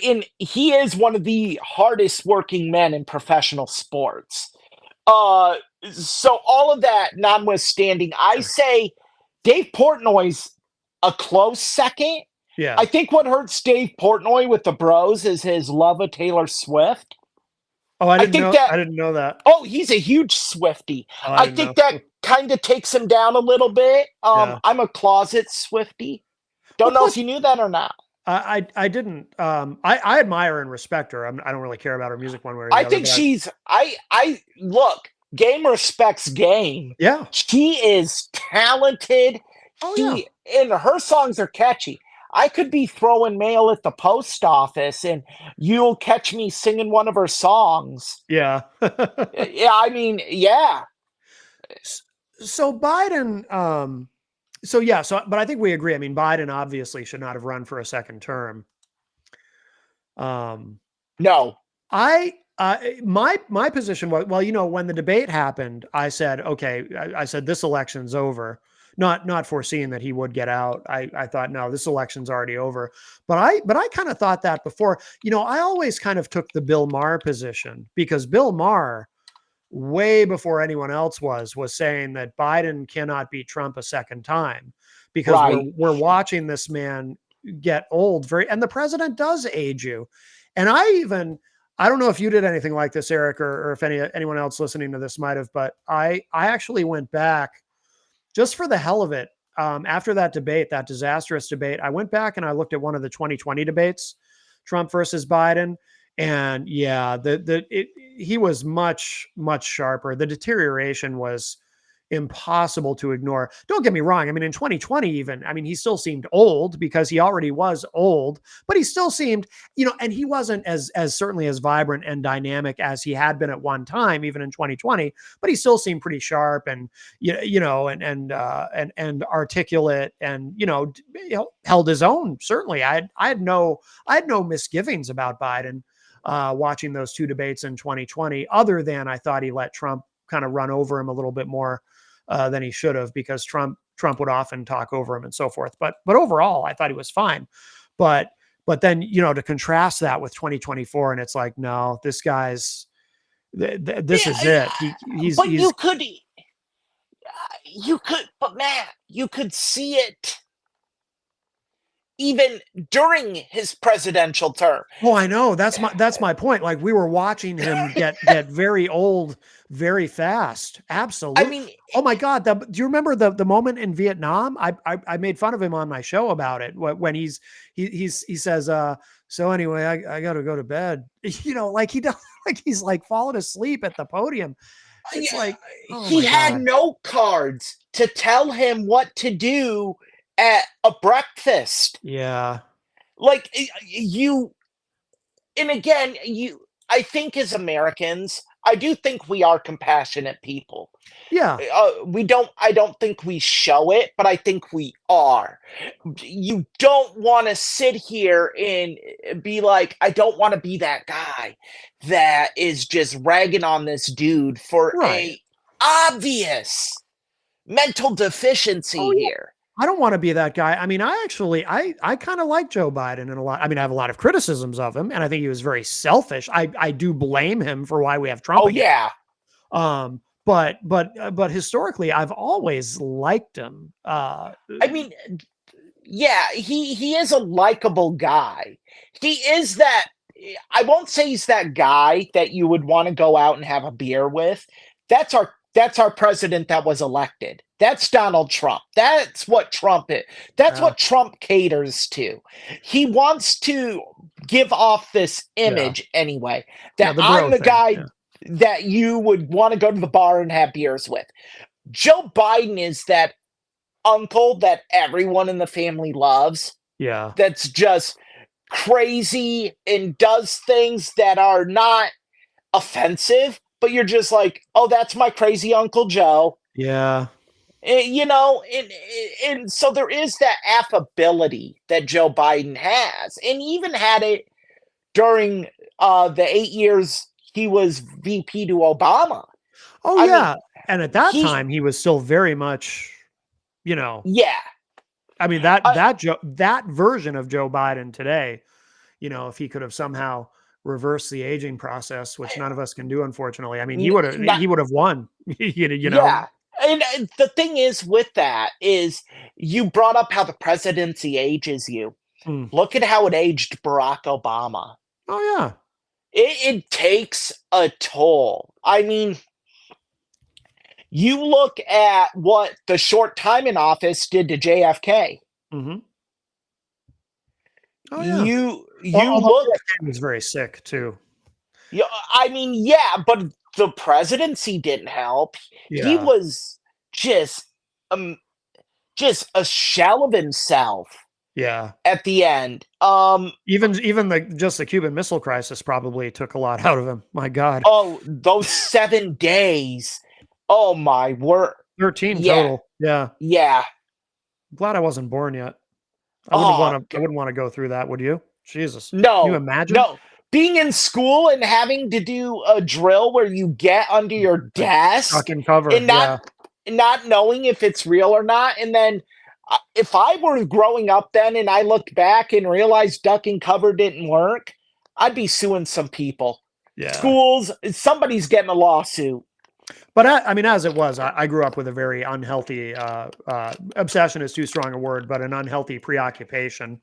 and he is one of the hardest working men in professional sports. Uh, so all of that notwithstanding, I Sure. say Dave Portnoy's a close second. Yeah. I think what hurts Dave Portnoy with the Bros is his love of Taylor Swift. Oh, I I didn't think know. that I didn't know that. oh, he's a huge Swifty. Oh, I I didn't know. think that kind of takes him down a little bit. Yeah. I'm a closet Swifty. Don't Well, know if plus you knew that or not. I didn't. I admire and respect her. I don't really care about her music one way or the I other. think But I look, game respects game. yeah. She is talented. Oh yeah. She and her songs are catchy. I could be throwing mail at the post office and you'll catch me singing one of her songs. Yeah. Yeah, I mean, yeah. S- so Biden, so yeah, but I think we agree. I mean, Biden obviously should not have run for a second term. Um, No. my position was, well, when the debate happened, I said, okay, I said this election's over. Not foreseeing that he would get out. I thought, no, this election's already over. But I kind of thought that before. I always kind of took the Bill Maher position, because Bill Maher, way before anyone else was saying that Biden cannot beat Trump a second time, because we're Right. we're watching this man get old and the president does age you. And I don't know if you did anything like this, Eric, or if anyone else listening to this might have, but I actually went back just for the hell of it. After that debate, that disastrous debate, I went back and I looked at one of the 2020 debates, Trump versus Biden. And yeah, he was much, much sharper. The deterioration was impossible to ignore. Don't get me wrong. I mean, in 2020, even, I mean, he still seemed old because he already was old, but he still seemed, and he wasn't as certainly as vibrant and dynamic as he had been at one time, even in 2020, but he still seemed pretty sharp and, and articulate and, held his own. Certainly. I had no misgivings about Biden watching those two debates in 2020, other than I thought he let Trump kind of run over him a little bit more than he should have, because Trump would often talk over him and so forth. But overall, I thought he was fine. But then, to contrast that with 2024, and it's like, no, this guy's this is it. He's but Matt, you could see it even during his presidential term. Oh, I know. That's my point. Like, we were watching him get very old very fast. Absolutely. I mean, oh my God. Do you remember the moment in Vietnam? I made fun of him on my show about it when he says, so anyway, I got to go to bed. Like he does, like he's like falling asleep at the podium. It's like, oh he had no cards to tell him what to do at a breakfast. Yeah. Like and again, I think as Americans, I do think we are compassionate people. Yeah. I don't think we show it, but I think we are. You don't want to sit here and be like, I don't want to be that guy that is just ragging on this dude for a obvious mental deficiency here. I don't want to be that guy. I mean, I kind of like Joe Biden in a lot. I mean, I have a lot of criticisms of him, and I think he was very selfish. I do blame him for why we have Trump. Oh, again. Yeah. But historically, I've always liked him. I mean, yeah, he is a likable guy. He is that. I won't say he's that guy that you would want to go out and have a beer with. That's our president that was elected. That's Donald Trump. That's what Trump is. That's what Trump caters to. He wants to give off this image anyway, that I'm the guy that you would want to go to the bar and have beers with. Joe Biden is that uncle that everyone in the family loves. Yeah. That's just crazy and does things that are not offensive, but you're just like, oh, that's my crazy Uncle Joe. Yeah. And so there is that affability that Joe Biden has, and he even had it during the 8 years he was VP to Obama. Oh, yeah. And at that time, he was still very much, Yeah. I mean, that version of Joe Biden today, if he could have somehow reversed the aging process, which none of us can do, unfortunately. I mean, he would have won. Yeah. And the thing is with that is, you brought up how the presidency ages you. Look at how it aged Barack Obama. Oh, yeah. It takes a toll. I mean, you look at what the short time in office did to JFK. Mm-hmm. Oh, yeah. You look. He was very sick too. Yeah, I mean, yeah, but the presidency didn't help. Yeah. He was just a shell of himself. Yeah. At the end, even the Cuban Missile Crisis probably took a lot out of him. My God. Oh, those 7 days. Oh my word. 13 total. Yeah. Yeah. I'm glad I wasn't born yet. I wouldn't want to go through that, would you? Jesus. No. Can you imagine? No. Being in school and having to do a drill where you get under your desk fucking cover, and not knowing if it's real or not. And then if I were growing up then and I looked back and realized duck and cover didn't work, I'd be suing some people. Yeah. Schools, somebody's getting a lawsuit. But I mean, as it was, I grew up with a very unhealthy obsession is too strong a word, but an unhealthy preoccupation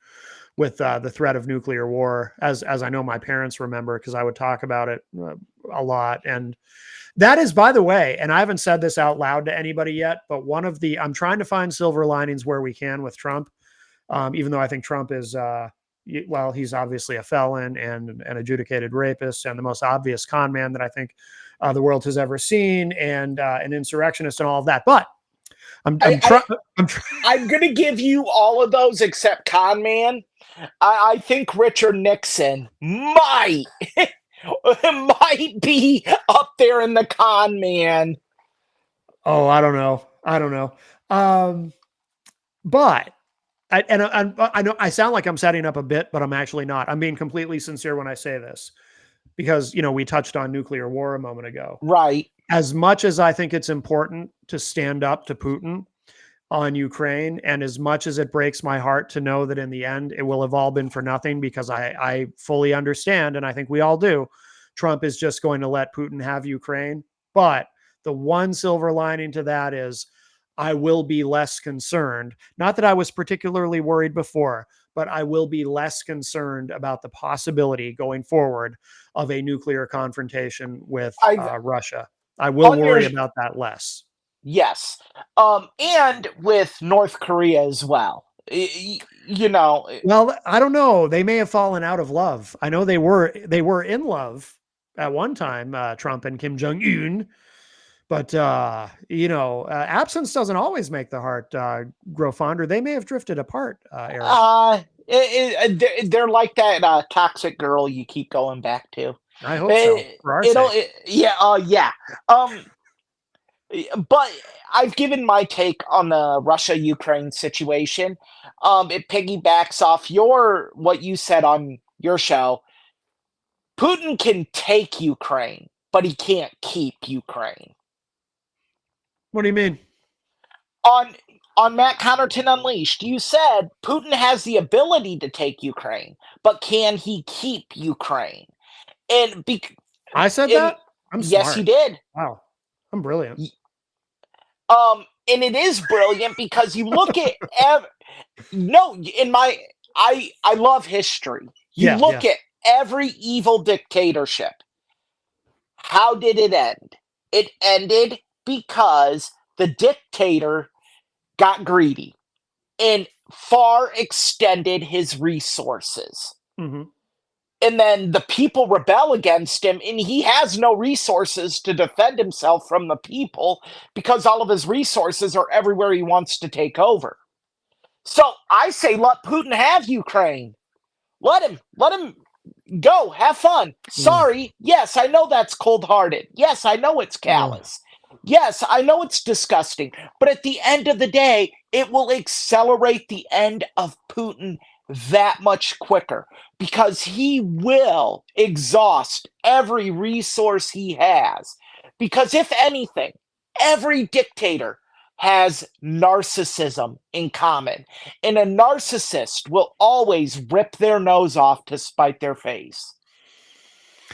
with the threat of nuclear war, as I know my parents remember, because I would talk about it a lot. And that is, by the way, and I haven't said this out loud to anybody yet, but I'm trying to find silver linings where we can with Trump, even though I think Trump is, he's obviously a felon and an adjudicated rapist and the most obvious con man that I think the world has ever seen, and an insurrectionist and all of that. But I, I'm I trying. I'm try- I'm gonna give you all of those except con man. I think Richard Nixon might might be up there in the con man. Oh, I don't know. I don't know. But I know I sound like I'm setting up a bit, but I'm actually not. I'm being completely sincere when I say this because we touched on nuclear war a moment ago. Right. As much as I think it's important to stand up to Putin on Ukraine, and as much as it breaks my heart to know that in the end it will have all been for nothing, because I fully understand, and I think we all do, Trump is just going to let Putin have Ukraine. But the one silver lining to that is I will be less concerned. Not that I was particularly worried before, but I will be less concerned about the possibility going forward of a nuclear confrontation with I've Russia. I will on your worry about that less. yes. And with North Korea as well. You know, Well, I don't know. They may have fallen out of love. I know they were in love at one time, Trump and Kim Jong Un. But absence doesn't always make the heart grow fonder. They may have drifted apart, Eric. they're like that toxic girl you keep going back to. I hope so, It, for our it'll, sake. it, yeah, yeah. Um, but I've given my take on the Russia Ukraine situation. It piggybacks off what you said on your show. Putin can take Ukraine, but he can't keep Ukraine. What do you mean? On on Matt Connarton Unleashed, you said Putin has the ability to take Ukraine, but can he keep Ukraine? And bec- I said and that? I'm yes, you smart. did. Wow. I'm brilliant. And it is brilliant because you look at no, in my I love history. You Yeah, look yeah. at every evil dictatorship. How did it end? It ended because the dictator got greedy and far extended his resources. Hmm. And then the people rebel against him, and he has no resources to defend himself from the people because all of his resources are everywhere he wants to take over. So I say, let Putin have Ukraine. Let him go, have fun. Mm. Sorry, yes, I know that's cold hearted. Yes, I know it's Oh. callous. Yes, I know it's disgusting. But at the end of the day, it will accelerate the end of Putin that much quicker because he will exhaust every resource he has. Because if anything, every dictator has narcissism in common. And a narcissist will always rip their nose off to spite their face.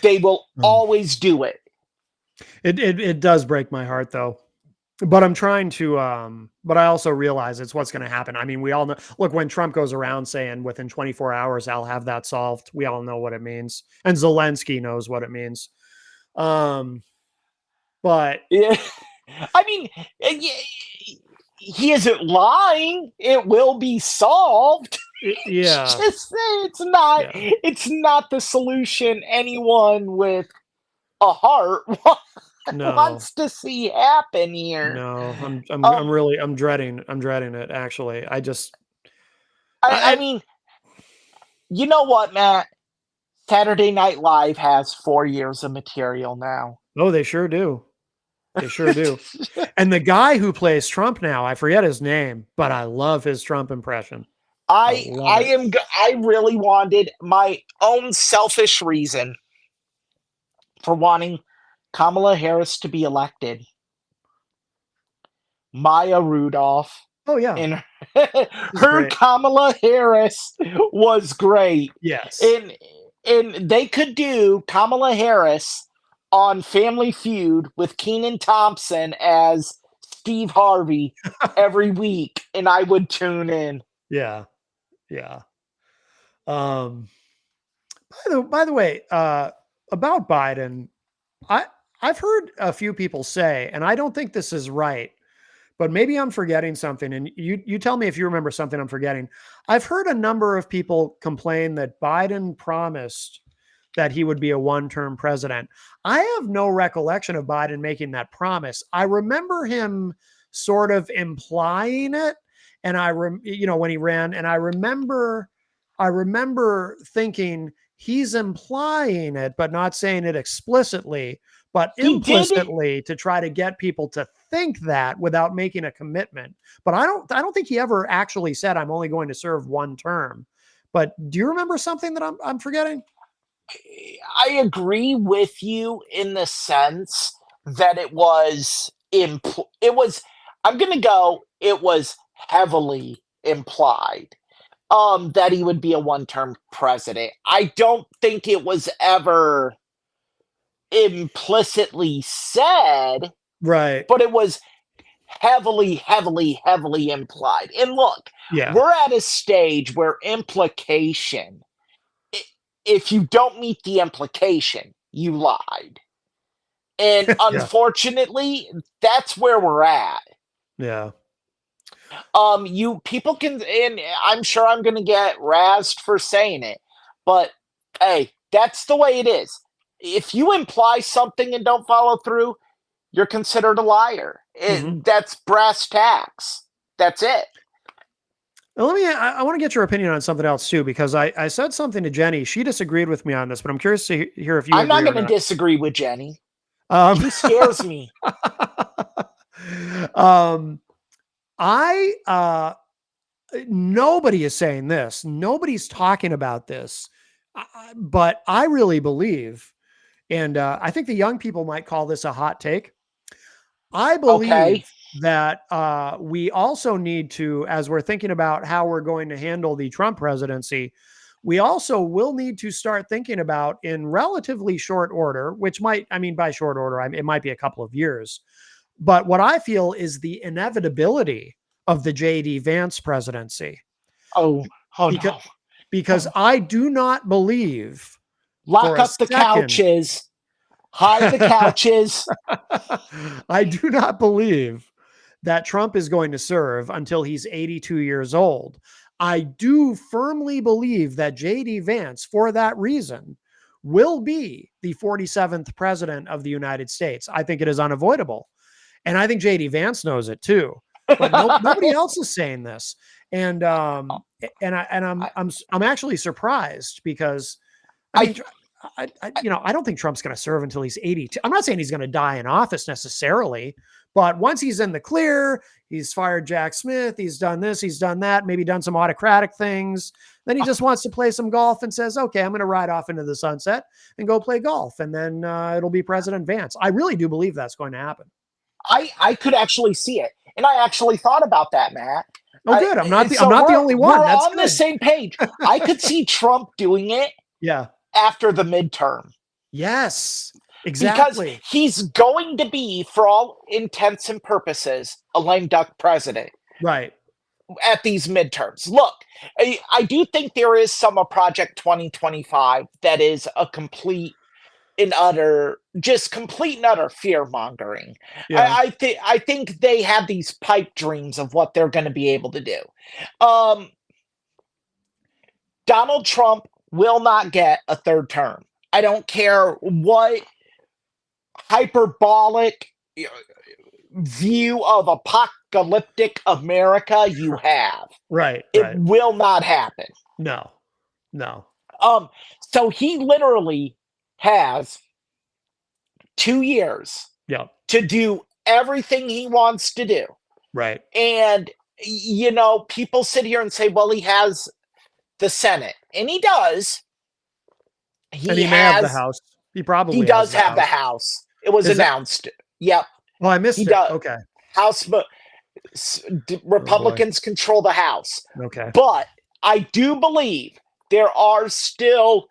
They will Mm. always do it. It does break my heart though. But I'm trying to but I also realize it's what's going to happen. I mean, we all know, look, when Trump goes around saying within 24 hours I'll have that solved, we all know what it means. And Zelensky knows what it means. Um but Yeah. I mean, he isn't lying. It will be solved. yeah. Just Yeah. it's not the solution anyone with a heart No. wants to see happen here. No. I'm Um really I'm dreading it actually. I I mean, you know what, Matt? Saturday Night Live has 4 years of material now. oh, they sure do. They sure do. And the guy who plays Trump now, I forget his name, but I love his Trump impression. I love it. I really wanted my own selfish reason for wanting Kamala Harris to be elected. Maya Rudolph Oh yeah, and he's her great. Kamala Harris was great. Yes. And they could do Kamala Harris on Family Feud with Keenan Thompson as Steve Harvey every week and I would tune in. Yeah. Yeah. Um by the way, about Biden, I I've heard a few people say, and I don't think this is right, but maybe I'm forgetting something, and you tell me if you remember something I'm forgetting. I've heard a number of people complain that Biden promised that he would be a one-term president. I have no recollection of Biden making that promise. I remember him sort of implying it, and when he ran, and I remember thinking he's implying it, but not saying it explicitly, but He did. implicitly to try to get people to think that without making a commitment. But I don't think he ever actually said, I'm only going to serve one term. But do you remember something that I'm forgetting? I agree with you in the sense that it was I'm going to go it was heavily implied that he would be a one-term president. I don't think it was ever implicitly said, Right. but it was heavily, heavily, heavily implied. And look, Yeah. we're at a stage where implication, if you don't meet the implication, you lied. And Yeah. unfortunately, that's where we're at. Yeah. You people can, and I'm sure I'm gonna get razzed for saying it, but hey, that's the way it is. If you imply something and don't follow through, you're considered a liar. Mm-hmm. That's brass tacks. That's it. Now, I want to get your opinion on something else too, because I said something to Jenny. She disagreed with me on this, but I'm curious to hear if you I'm not agree or going to not. disagree with Jenny. Um, She scares me. I nobody is saying this. Nobody's talking about this, but I really believe, and I think the young people might call this a hot take. I Okay. believe that we also need to, as we're thinking about how we're going to handle the Trump presidency, we also will need to start thinking about in relatively short order, which might, I mean, by short order, it might be a couple of years. But what I feel is the inevitability of the J.D. Vance presidency. Oh, oh Because, no. because I do not believe for Lock a up the second, couches. Hide the couches. I do not believe that Trump is going to serve until he's 82 years old. I do firmly believe that J.D. Vance, for that reason, will be the 47th president of the United States. I think it is unavoidable. And I think J.D. Vance knows it too. But nobody else is saying this. And I'm actually surprised because I mean, I don't think Trump's going to serve until he's 82. I'm not saying he's going to die in office necessarily, but once he's in the clear, he's fired Jack Smith, he's done this, he's done that, maybe done some autocratic things. Then he just wants to play some golf and says, okay, I'm going to ride off into the sunset and go play golf. And then it'll be President Vance. I really do believe that's going to happen. I could actually see it. And I actually thought about that, Matt. Oh, good. I'm not So the only one. We're That's on the good. same page. I could see Trump doing it Yeah. after the midterm. Yes, Because exactly. he's going to be, for all intents and purposes, a lame duck president Right. at these midterms. Look, I do think there is some of Project 2025 that is a complete and utter, just complete and utter fear mongering. Yeah. I think they have these pipe dreams of what they're going to be able to do. Um, Donald Trump will not get a third term. I don't care what hyperbolic view of apocalyptic America you have. Right. It Right. will not happen. No. No. So he literally has 2 years Yeah. to do everything he wants to do. Right. And people sit here and say, well, he has the Senate. And he does. And he may have the House. He probably He has does the have House. the House. It was Is that? announced. Yep. Oh, I missed He it. does. Okay. House, but Oh, Republicans control the House. okay. But I do believe there are still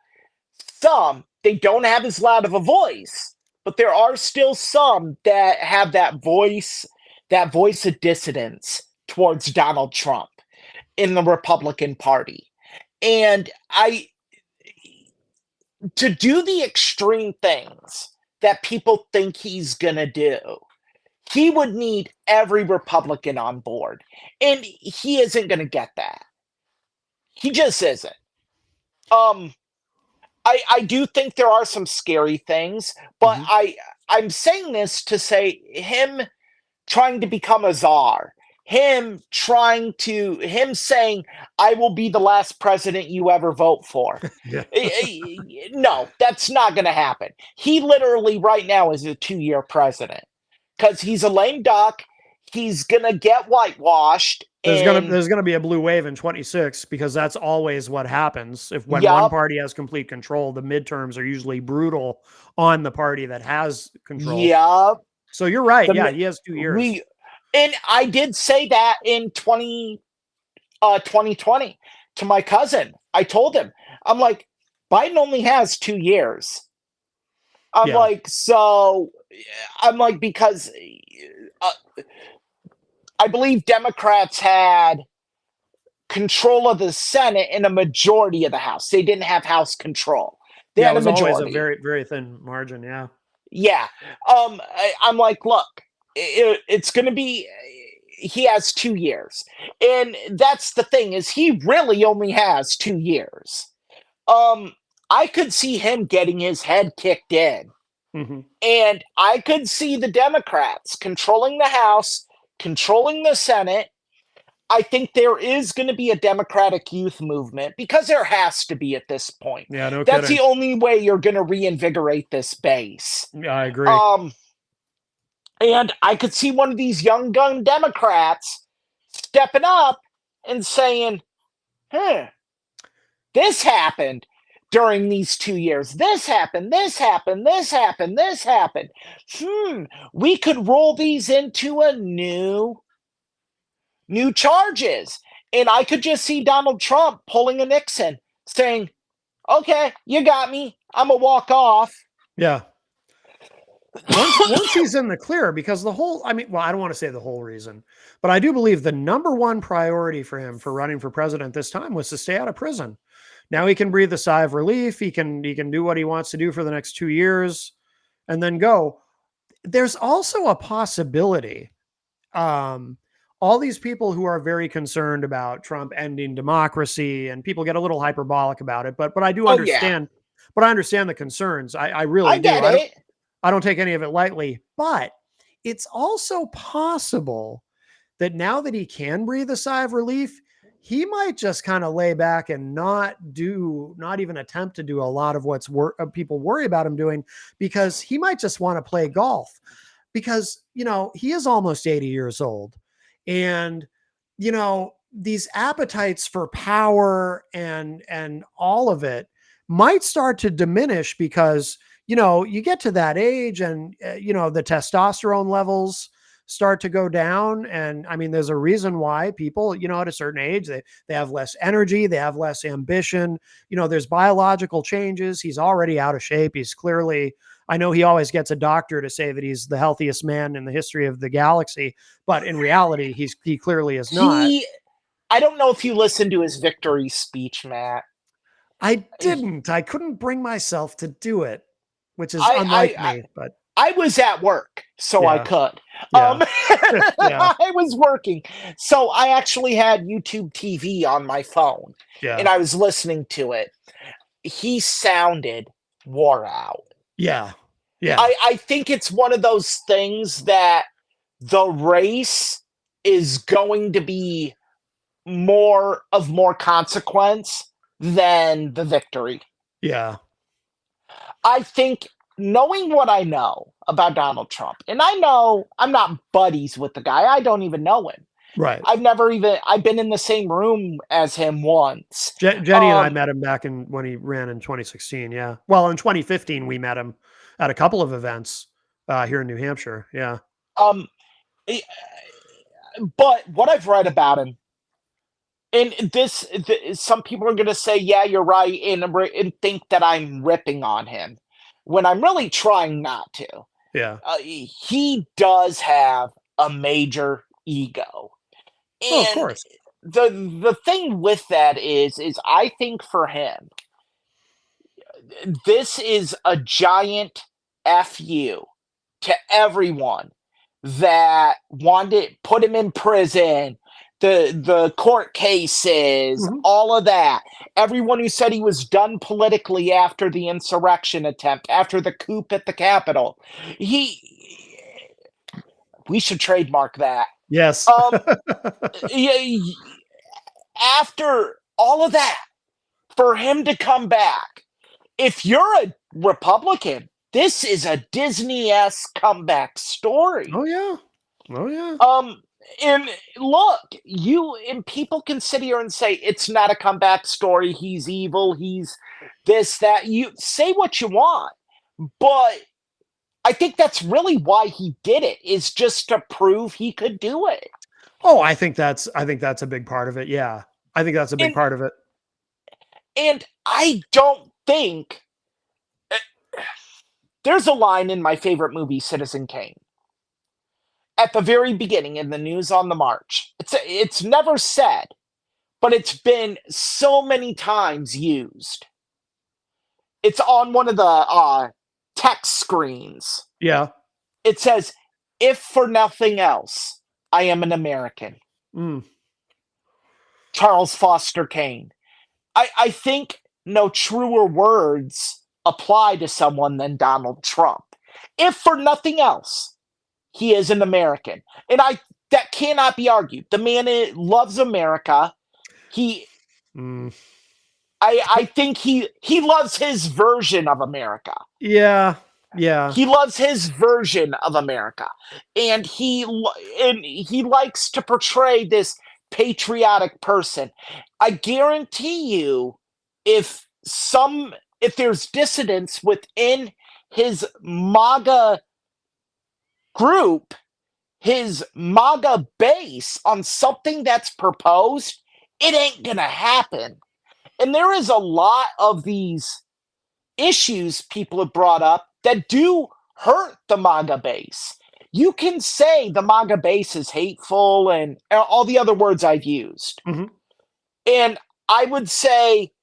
some, they don't have as loud of a voice, but there are still some that have that voice of dissidence towards Donald Trump in the Republican Party. And to do the extreme things that people think he's going to do, he would need every Republican on board. And he isn't going to get that. He just isn't. I do think there are some scary things, but Mhm. I'm saying this to say him trying to become a czar, him saying, "I will be the last president you ever vote for." Yeah. No, that's not going to happen. He literally right now is a 2-year president because he's a lame duck. He's gonna get whitewashed, and There's gonna be a blue wave in 26 because that's always what happens. If when one yup, party has complete control, the midterms are usually brutal on the party that has control. yup. So you're right. The Yeah, he has 2 years. we and I did say that in 2020 to my cousin. I told him, I'm like, Biden only has 2 years. I'm Yeah. like, so I'm like, because uh, I believe Democrats had control of the Senate and a majority of the House. They didn't have House control. They Yeah, it had a was always a majority. very, very thin margin. Yeah. Yeah. I'm like, look, it's going to be. He has 2 years, and that's the thing is he really only has 2 years. Um, I could see him getting his head kicked in, Mhm. and I could see the Democrats controlling the House, controlling the Senate. I think there is going to be a Democratic youth movement because there has to be at this point. Yeah, no That's the kidding. only way you're going to reinvigorate this base. Yeah, I agree. Um, and I could see one of these young gun Democrats stepping up and saying, huh, this happened during these 2 years. This happened, this happened, this happened, this happened. We could roll these into a new charges. And I could just see Donald Trump pulling a Nixon saying, okay, you got me. I'm going to walk off. Yeah. Once he's in the clear, because the whole, I mean, well, I don't want to say the whole reason, but I do believe the number one priority for him for running for president this time was to stay out of prison. Now he can breathe a sigh of relief. He can do what he wants to do for the next 2 years and then go. There's also a possibility. Um, all these people who are very concerned about Trump ending democracy, and people get a little hyperbolic about it, but I do Oh, yeah, understand. But I understand the concerns. I really I do. get it. I don't take any of it lightly, but it's also possible that now that he can breathe a sigh of relief, he might just kind of lay back and not even attempt to do a lot of what's people worry about him doing, because he might just want to play golf, because, he is almost 80 years old. And, these appetites for power and all of it might start to diminish because, you get to that age and, the testosterone levels start to go down. And I mean, there's a reason why people, at a certain age, they have less energy, they have less ambition. There's biological changes. He's already out of shape. He's clearly, I know he always gets a doctor to say that he's the healthiest man in the history of the galaxy, but in reality, he clearly is not. He, I don't know if you listened to his victory speech, Matt. I didn't. I couldn't bring myself to do it, which is I, unlike I, me, but I was at work, so I yeah, could. yeah, yeah, I was working. So I actually had YouTube TV on my phone yeah, and I was listening to it. He sounded wore out. yeah, yeah, I think it's one of those things that the race is going to be more consequence than the victory. yeah, I think knowing what I know about Donald Trump, and I know I'm not buddies with the guy. I don't even know him. right. I've been in the same room as him once. Jenny and I Um, met him back in when he ran in 2016. Yeah. Well, in 2015, we met him at a couple of events here in New Hampshire. Yeah. um, eh, but what I've read about him, and some people are going to say, yeah, you're right, and think that I'm ripping on him when I'm really trying not to. Yeah. He does have a major ego. Oh, of And course. the thing with that is I think for him, this is a giant fu to everyone that wanted put him in prison, the court cases, Mhm. all of that. Everyone who said he was done politically after the insurrection attempt, after the coup at the Capitol. He we should trademark that. Yes. Um after all of that, for him to come back, if you're a Republican, this is a Disney-esque comeback story. Oh yeah. Oh yeah. Um, and look, you and people can sit here and say it's not a comeback story. He's evil. He's this, that. You say what you want, but I think that's really why he did it, is just to prove he could do it. Oh, I think that's a big part of it. Yeah. I think that's a big And part of it. I don't think there's a line in my favorite movie, Citizen Kane. At the very beginning in the news on the march. It's never said, but it's been so many times used. It's on one of the text screens. Yeah. It says, "If for nothing else, I am an American." Mm. Charles Foster Kane. I think no truer words apply to someone than Donald Trump. If for nothing else, he is an American. And that cannot be argued. The man loves America. He Mm. I think he loves his version of America. Yeah. Yeah. He loves his version of America. And he likes to portray this patriotic person. I guarantee you, if there's dissidence within his MAGA group, his MAGA base on something that's proposed, it ain't gonna happen. And there is a lot of these issues people have brought up that do hurt the MAGA base. You can say the MAGA base is hateful and all the other words I've used. Mhm. And I would say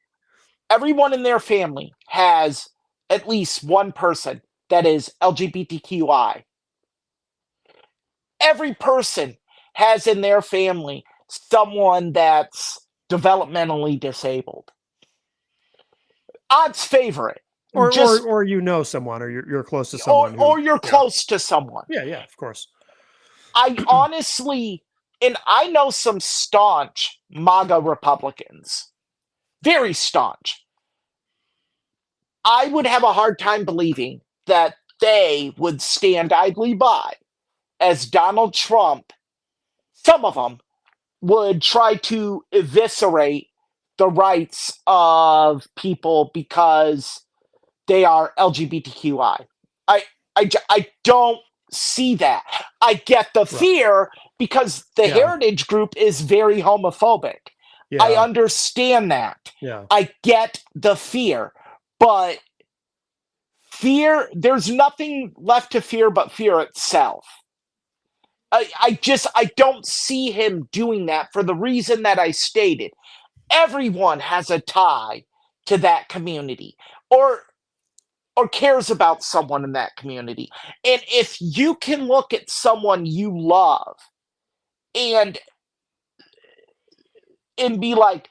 everyone in their family has at least one person that is LGBTQI. Every person has in their family someone that's developmentally disabled. Odds favor it. Just Or you know someone, or you're close to someone who. or you're Yeah. close to someone. Yeah. Yeah. Of course. I honestly, and I know some staunch MAGA Republicans, very staunch. I would have a hard time believing that they would stand idly by as Donald Trump, some of them, would try to eviscerate the rights of people because they are LGBTQI. I don't see that. I get the Right. fear because the Yeah. heritage group is very homophobic. I Yeah. understand that. Yeah. I get the fear, but there's nothing left to fear but fear itself. I don't see him doing that for the reason that I stated. Everyone has a tie to that community or cares about someone in that community. And if you can look at someone you love and be like,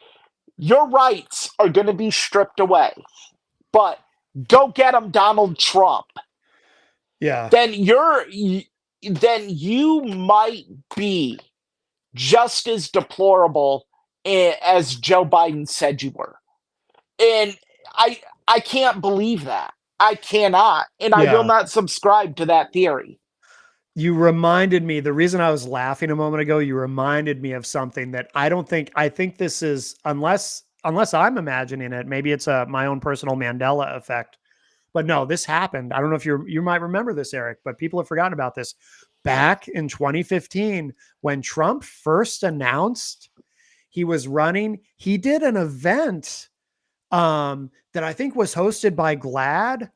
your rights are going to be stripped away, but go get them, Donald Trump. Yeah. Then you might be just as deplorable as Joe Biden said you were. And I can't believe that. I cannot, and I will Yeah. not subscribe to that theory. You reminded me, the reason I was laughing a moment ago, you reminded me of something that I think this is, unless I'm imagining it, maybe it's my own personal Mandela effect. But no, this happened. I don't know if you might remember this, Eric, but people have forgotten about this. Back in 2015, when Trump first announced he was running, he did an event that I think was hosted by GLAAD,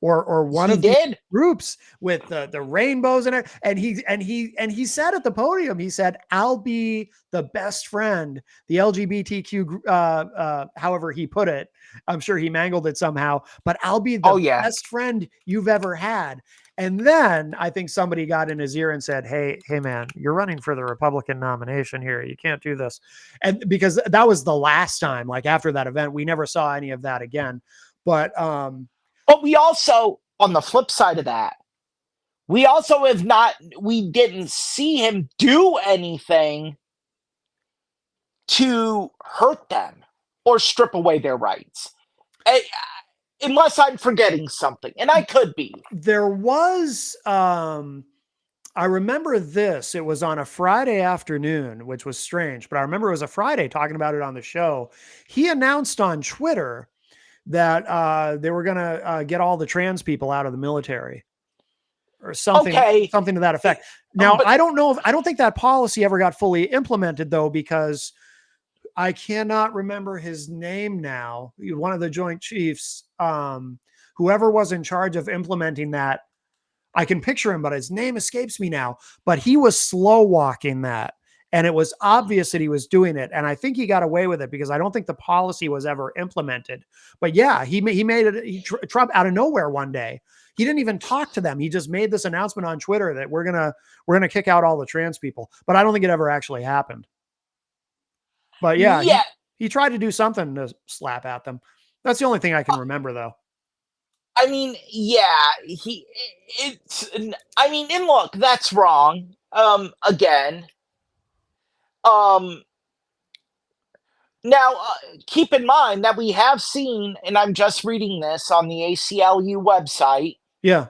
or one He of the did. groups with the rainbows and he said at the podium, he said, "I'll be the best friend." The LGBTQ, however he put it, I'm sure he mangled it somehow, but I'll be Oh the yeah. best friend you've ever had. And then I think somebody got in his ear and said, hey, man, you're running for the Republican nomination here. You can't do this. And because that was the last time, like after that event, we never saw any of that again. But But we also, on the flip side of that, we didn't see him do anything to hurt them or strip away their rights. Unless I'm forgetting something, and I could be. there was I remember this. It was on a Friday afternoon, which was strange, but I remember it was a Friday talking about it on the show. He announced on Twitter that they were going to get all the trans people out of the military or something, Okay, something to that effect. Now, but I don't know if I don't think that policy ever got fully implemented though, because I cannot remember his name now. One of the Joint Chiefs, whoever was in charge of implementing that, I can picture him, but his name escapes me now. But he was slow walking that. And it was obvious that he was doing it. And I think he got away with it because I don't think the policy was ever implemented. But yeah, he made it. Trump out of nowhere one day. He didn't even talk to them. He just made this announcement on Twitter that we're gonna kick out all the trans people. But I don't think it ever actually happened. But yeah, yeah, he tried to do something to slap at them. That's the only thing I can remember, though. I mean, yeah, it's. I mean, and look, that's wrong. Again, um, now keep in mind that we have seen, and I'm just reading this on the ACLU website. Yeah.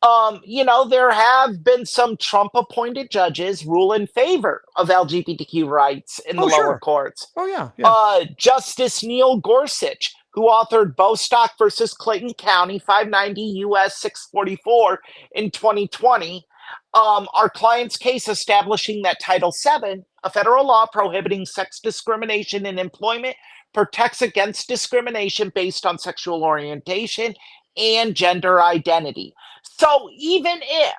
There have been some Trump appointed judges rule in favor of LGBTQ rights in the Oh, lower sure. courts. Oh, yeah. Yeah. Justice Neil Gorsuch, who authored Bostock versus Clayton County, 590 U.S. 644 in 2020, our client's case establishing that Title VII, a federal law prohibiting sex discrimination in employment, protects against discrimination based on sexual orientation and gender identity. So even if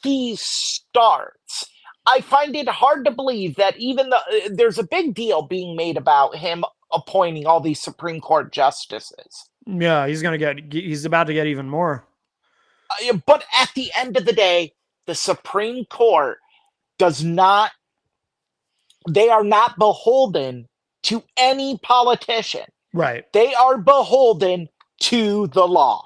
he starts, I find it hard to believe that there's a big deal being made about him appointing all these Supreme Court justices. Yeah. He's about to get even more. But at the end of the day, the Supreme Court does not, they are not beholden to any politician. Right. They are beholden to the law.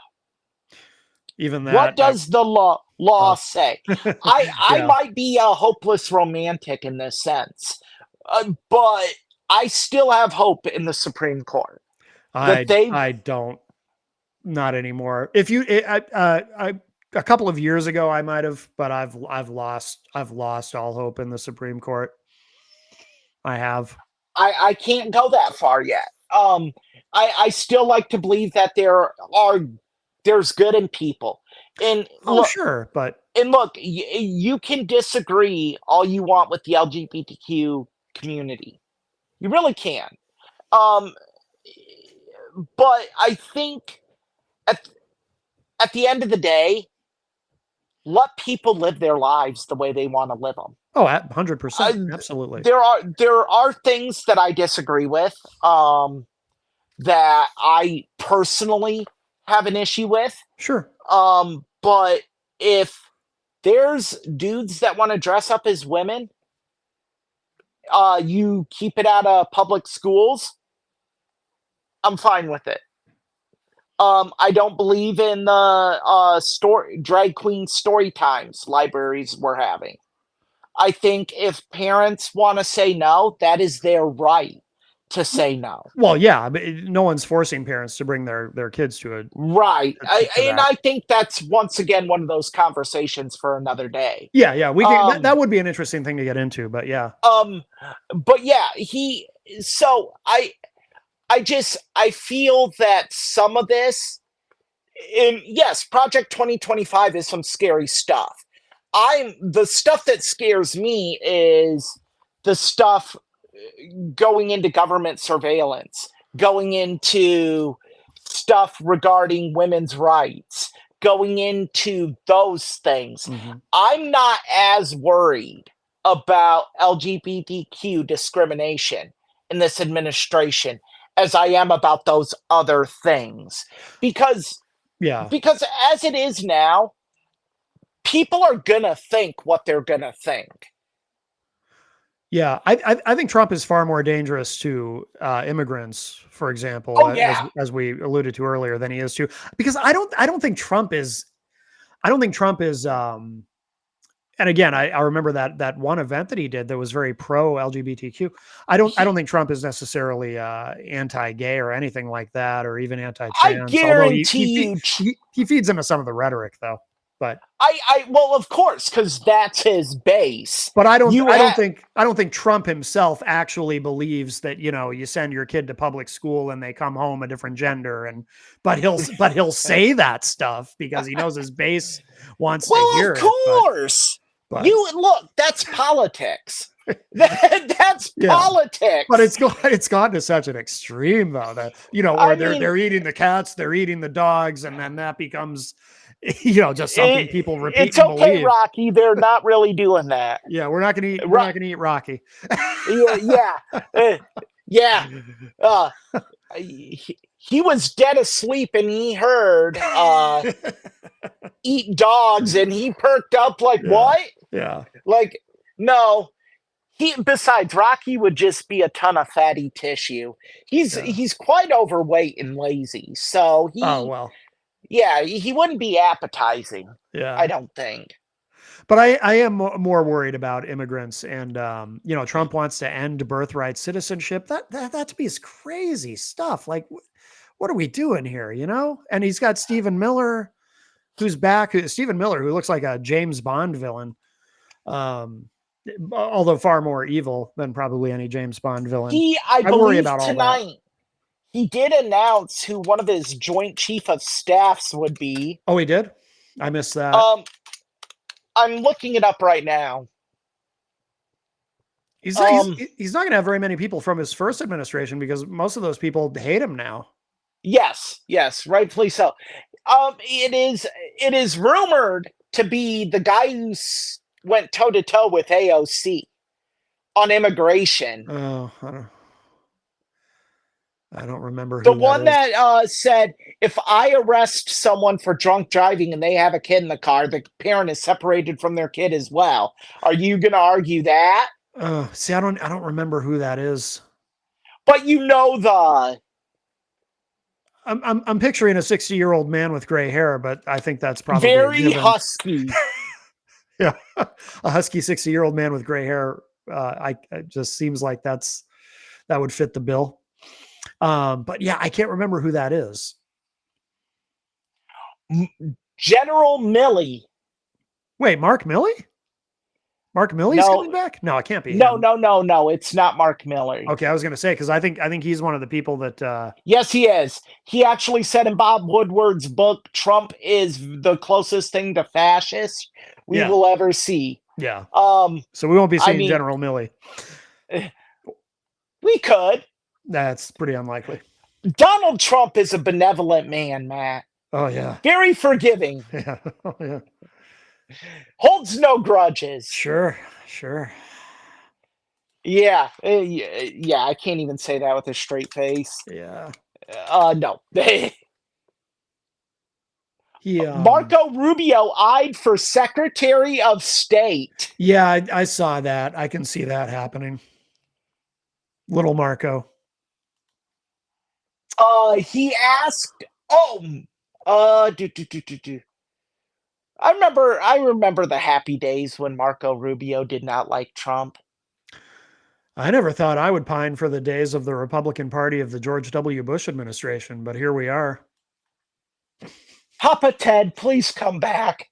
Even that. What does the law say? I Yeah. might be a hopeless romantic in this sense, but I still have hope in the Supreme Court that I don't. Not anymore. If you, a couple of years ago, I might have, but I've lost all hope in the Supreme Court. I have. I can't go that far yet. I still like to believe that there's good in people, and Oh, sure, but you can disagree all you want with the LGBTQ community. You really can. Um, but I think at at the end of the day, let people live their lives the way they want to live them. oh, 100%, absolutely. There are things that I disagree with, that I personally have an issue with. Sure. But if there's dudes that want to dress up as women, you keep it out of public schools. I'm fine with it. I don't believe in the story drag queen story times libraries we're having. I think if parents want to say no, that is their right to say no. Well, yeah, but no one's forcing parents to bring their kids to it. Right. And that. I think that's once again one of those conversations for another day. Yeah, yeah, we can. That would be an interesting thing to get into, but yeah. But yeah, so I feel that some of this, and yes, Project 2025 is some scary stuff. The stuff that scares me is the stuff going into government surveillance, going into stuff regarding women's rights, going into those things. Mhm. I'm not as worried about LGBTQ discrimination in this administration as I am about those other things. Because Yeah. because as it is now, people are gonna think what they're gonna think. Yeah, I think Trump is far more dangerous to immigrants, for example, Oh yeah. as we alluded to earlier, than he is to, because I don't think Trump is I don't think Trump is and again, I remember that one event that he did that was very pro LGBTQ. I don't He think Trump is necessarily anti-gay or anything like that, or even I anti-trans. Although guarantee you he feeds into some of the rhetoric, though. But I well, of course, because that's his base. But I don't You I don't have think I don't think Trump himself actually believes that, you send your kid to public school and they come home a different gender, and but he'll say that stuff because he knows his base wants to well, of hear it. course. But You look, that's politics. That's yeah. But politics. it's gone to such an extreme though, that I where mean, they're eating the cats, they're eating the dogs, and then that becomes just something people repeat it's and okay, believe. Rocky. They're not really doing that. Yeah, we're Ro- not gonna eat Rocky. yeah, yeah, uh, yeah. Uh, he was dead asleep and he heard eat dogs and he perked up like Yeah. what? Yeah. Like no. He besides Rocky would just be a ton of fatty tissue. Yeah. He's quite overweight and lazy. So Oh, well. he wouldn't be appetizing, I Yeah. don't think. But I am more worried about immigrants, and Trump wants to end birthright citizenship. That to me is crazy stuff. Like, what are we doing here? And he's got Stephen Miller, who's back. Stephen Miller, who looks like a James Bond villain, um, although far more evil than probably any James Bond villain. I I worry believe about all that. tonight he did announce who one of his joint chief of staffs would be. Oh, he did. I missed that. Um, I'm looking it up right now. He's Um, he's not going to have very many people from his first administration because most of those people hate him now. yes, rightfully so. It is rumored to be the guy who went toe to toe with AOC on immigration. Oh, I don't remember The who that one is. that said, if I arrest someone for drunk driving and they have a kid in the car, the parent is separated from their kid as well. Are you going to argue that? See, I don't remember who that is. But you know the I'm picturing a 60-year-old man with gray hair, but I think that's probably a very given. husky. Yeah, a husky 60-year-old man with gray hair. It just seems like that would fit the bill. But yeah, I can't remember who that is. General Milley. Wait, Mark Milley? Mark Milley's No, coming back? No, it can't be no, him. no, no, no. It's not Mark Miller. Okay, I was gonna say, because I think he's one of the people that Yes, he is. He actually said in Bob Woodward's book, Trump is the closest thing to fascist we yeah, will ever see. yeah. Um, So we won't be I seeing mean, General Milley. we could. That's pretty unlikely. Donald Trump is a benevolent man, Matt. Oh yeah. Very forgiving. Yeah. Oh, yeah. Holds no grudges. Sure. Yeah, yeah. I can't even say that with a straight face. Yeah. No. He Marco Rubio eyed for Secretary of State. Yeah, I saw that. I can see that happening. Little Marco. He asked. Do. I remember the happy days when Marco Rubio did not like Trump. I never thought I would pine for the days of the Republican Party of the George W. Bush administration, but here we are. Papa Ted, please come back.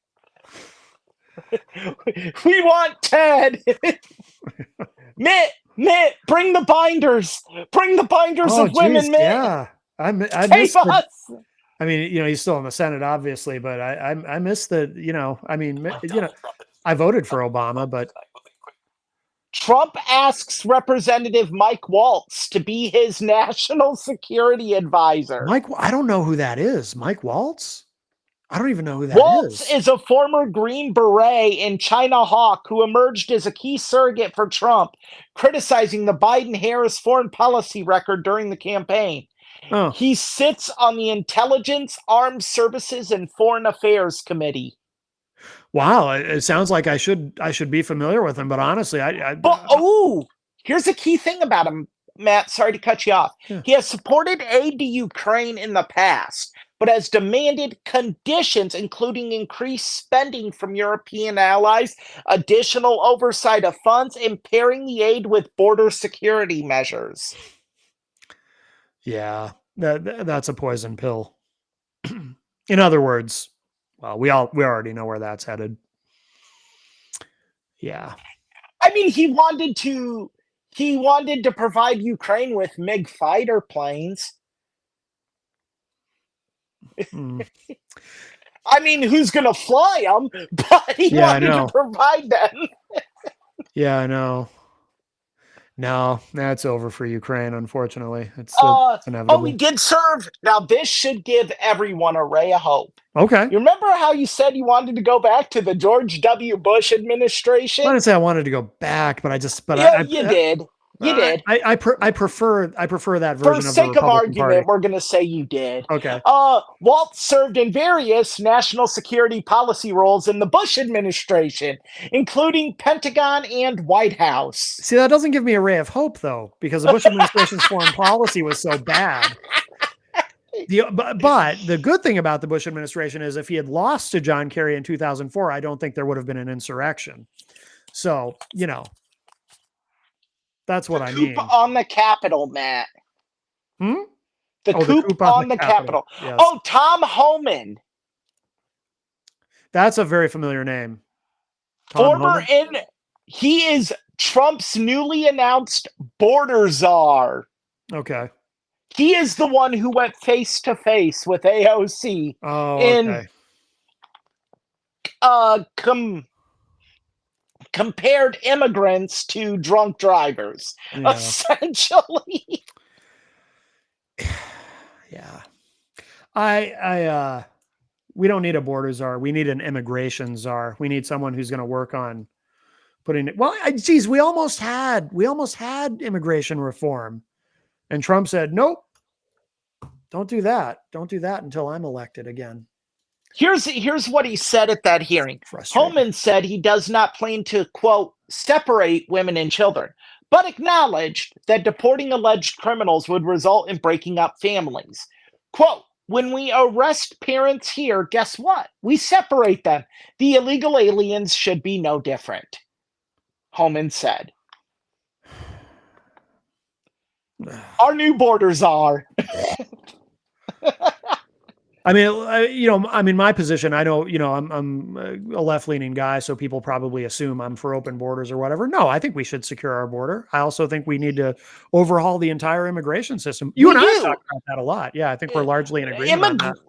We want Ted. Mitt, bring the binders. Bring the binders of women, geez, Mitt. yeah. I Save us. I mean, he's still in the Senate, obviously, but I miss the, I mean, I voted for Obama, but Trump asks Representative Mike Waltz to be his national security advisor. I don't know who that is. Mike Waltz? I don't even know who that Waltz is. is a former Green Beret and China hawk who emerged as a key surrogate for Trump, criticizing the Biden-Harris foreign policy record during the campaign. Oh, He sits on the Intelligence, Armed Services, and Foreign Affairs Committee. wow. It sounds like I should be familiar with him, but honestly, But here's a key thing about him, Matt. Sorry to cut you off. yeah. He has supported aid to Ukraine in the past, but has demanded conditions, including increased spending from European allies, additional oversight of funds, and pairing the aid with border security measures. Yeah, that's a poison pill. In other words, well, we already know where that's headed. Yeah. I mean, he wanted to provide Ukraine with MiG fighter planes. Mm. I mean, who's going to fly them? But he wanted to provide them. Yeah, I know. No, that's over for Ukraine, unfortunately. It's inevitable. He did serve. Now, this should give everyone a ray of hope. Okay. You remember how you said you wanted to go back to the George W. Bush administration? I didn't say I wanted to go back, but you did. You did. I prefer that version For of the sake of Republican argument, Party. we're going to say you did. Okay. Walt served in various national security policy roles in the Bush administration, including Pentagon and White House. See, that doesn't give me a ray of hope, though, because the Bush administration's foreign policy was so bad. But the good thing about the Bush administration is if he had lost to John Kerry in 2004, I don't think there would have been an insurrection. So, that's what I mean. Coup on the Capitol, Matt. The coup on the Capitol. Yes. Oh, Tom Homan. That's a very familiar name. He is Trump's newly announced border czar. Okay. He is the one who went face to face with AOC compared immigrants to drunk drivers, essentially. Yeah. We don't need a border czar. We need an immigration czar. We need someone who's going to work on putting it. Well, geez, we almost had immigration reform, and Trump said, "Nope, don't do that. Don't do that until I'm elected again." Here's what he said at that hearing. Homan said he does not plan to, quote, separate women and children, but acknowledged that deporting alleged criminals would result in breaking up families. Quote, when we arrest parents here, guess what? We separate them. The illegal aliens should be no different, Homan said. Our new borders are. I mean, my position, I know, I'm a left-leaning guy, so people probably assume I'm for open borders or whatever. No, I think we should secure our border. I also think we need to overhaul the entire immigration system. You and I talk about that a lot. Yeah, I think we're largely in agreement on that.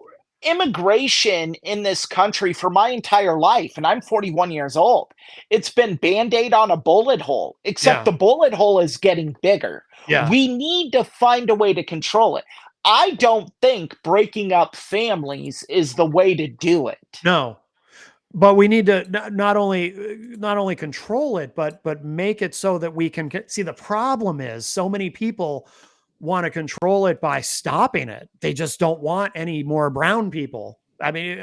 Immigration in this country for my entire life, and I'm 41 years old, it's been Band-Aid on a bullet hole, except the bullet hole is getting bigger. Yeah. We need to find a way to control it. I don't think breaking up families is the way to do it. No, but we need to not only control it, but make it so that we can see. The problem is so many people want to control it by stopping it. They just don't want any more brown people. I mean,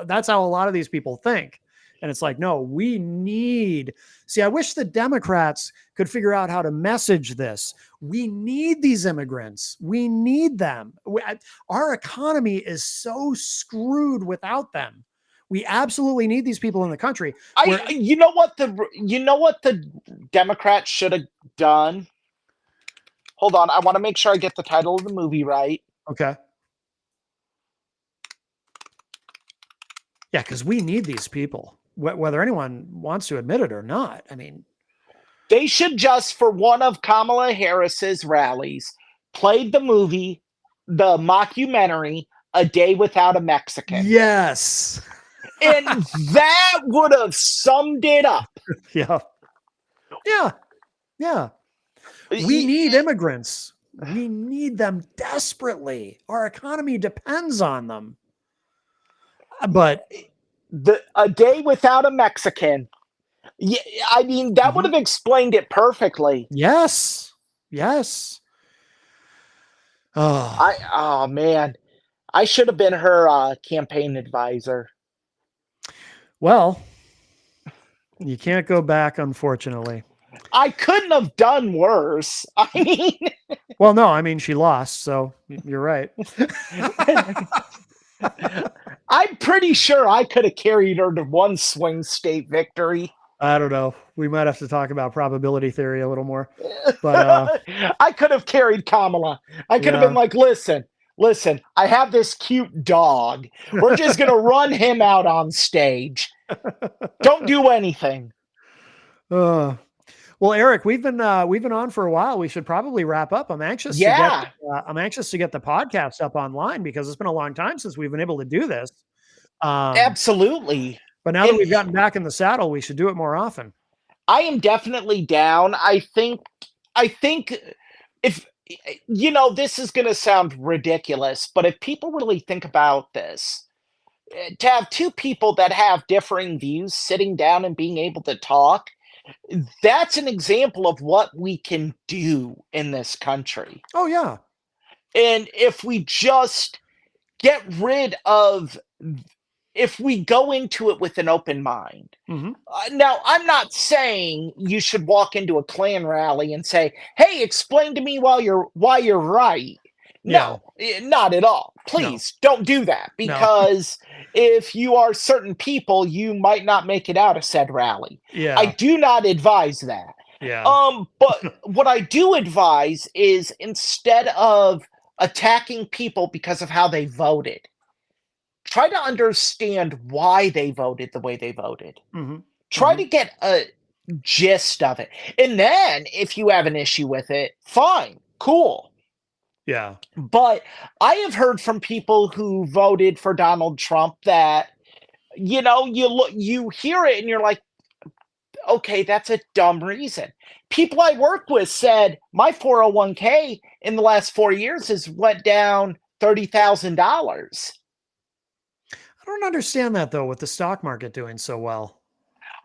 that's how a lot of these people think. And it's like, no, I wish the Democrats could figure out how to message this. We need these immigrants. We need them. Our economy is so screwed without them. We absolutely need these people in the country. You know what the Democrats should have done? Hold on. I want to make sure I get the title of the movie right. Okay. Yeah, because we need these people, whether anyone wants to admit it or not. I mean, they should just, for one of Kamala Harris's rallies, played the movie, the mockumentary, A Day Without a Mexican. Yes. And that would have summed it up. Yeah. Yeah. Yeah. We need immigrants. We need them desperately. Our economy depends on them. But a day without a Mexican. Yeah, I mean, that would have explained it perfectly. yes. Yes. Oh. Oh man, I should have been her campaign advisor. Well, you can't go back, unfortunately. I couldn't have done worse. I mean, well, no, I mean, she lost, so you're right. I'm pretty sure I could have carried her to one swing state victory. I don't know. We might have to talk about probability theory a little more. But I could have carried Kamala. I could have been like, listen, I have this cute dog. We're just going to run him out on stage. Don't do anything. Well, Eric, we've been on for a while. We should probably wrap up. I'm anxious to get the podcast up online because it's been a long time since we've been able to do this. Absolutely. But now that we've gotten back in the saddle, we should do it more often. I am definitely down. I think if this is going to sound ridiculous, but if people really think about this, to have two people that have differing views sitting down and being able to talk, that's an example of what we can do in this country. Oh yeah. And if we just get rid of, if we go into it with an open mind. Now, I'm not saying you should walk into a Klan rally and say, "Hey, explain to me why you're right." No, not at all. Please don't do that, because if you are certain people, you might not make it out of said rally. Yeah. I do not advise that. Yeah. But what I do advise is, instead of attacking people because of how they voted, try to understand why they voted the way they voted. Try to get a gist of it. And then if you have an issue with it, fine, cool. Yeah. But I have heard from people who voted for Donald Trump that, you hear it and you're like, okay, that's a dumb reason. People I work with said my 401k in the last 4 years has went down $30,000. I don't understand that though, with the stock market doing so well.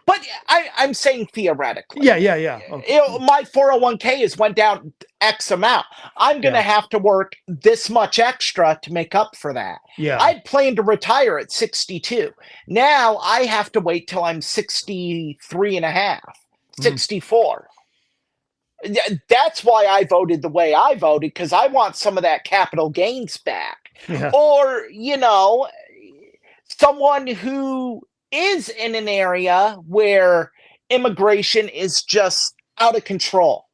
But I'm saying theoretically. Yeah. Okay. My 401k has went down X amount. I'm going to have to work this much extra to make up for that. Yeah. I'd planned to retire at 62. Now I have to wait till I'm 63 and a half, 64. That's why I voted the way I voted, because I want some of that capital gains back. Yeah. Or, someone who is in an area where immigration is just out of control,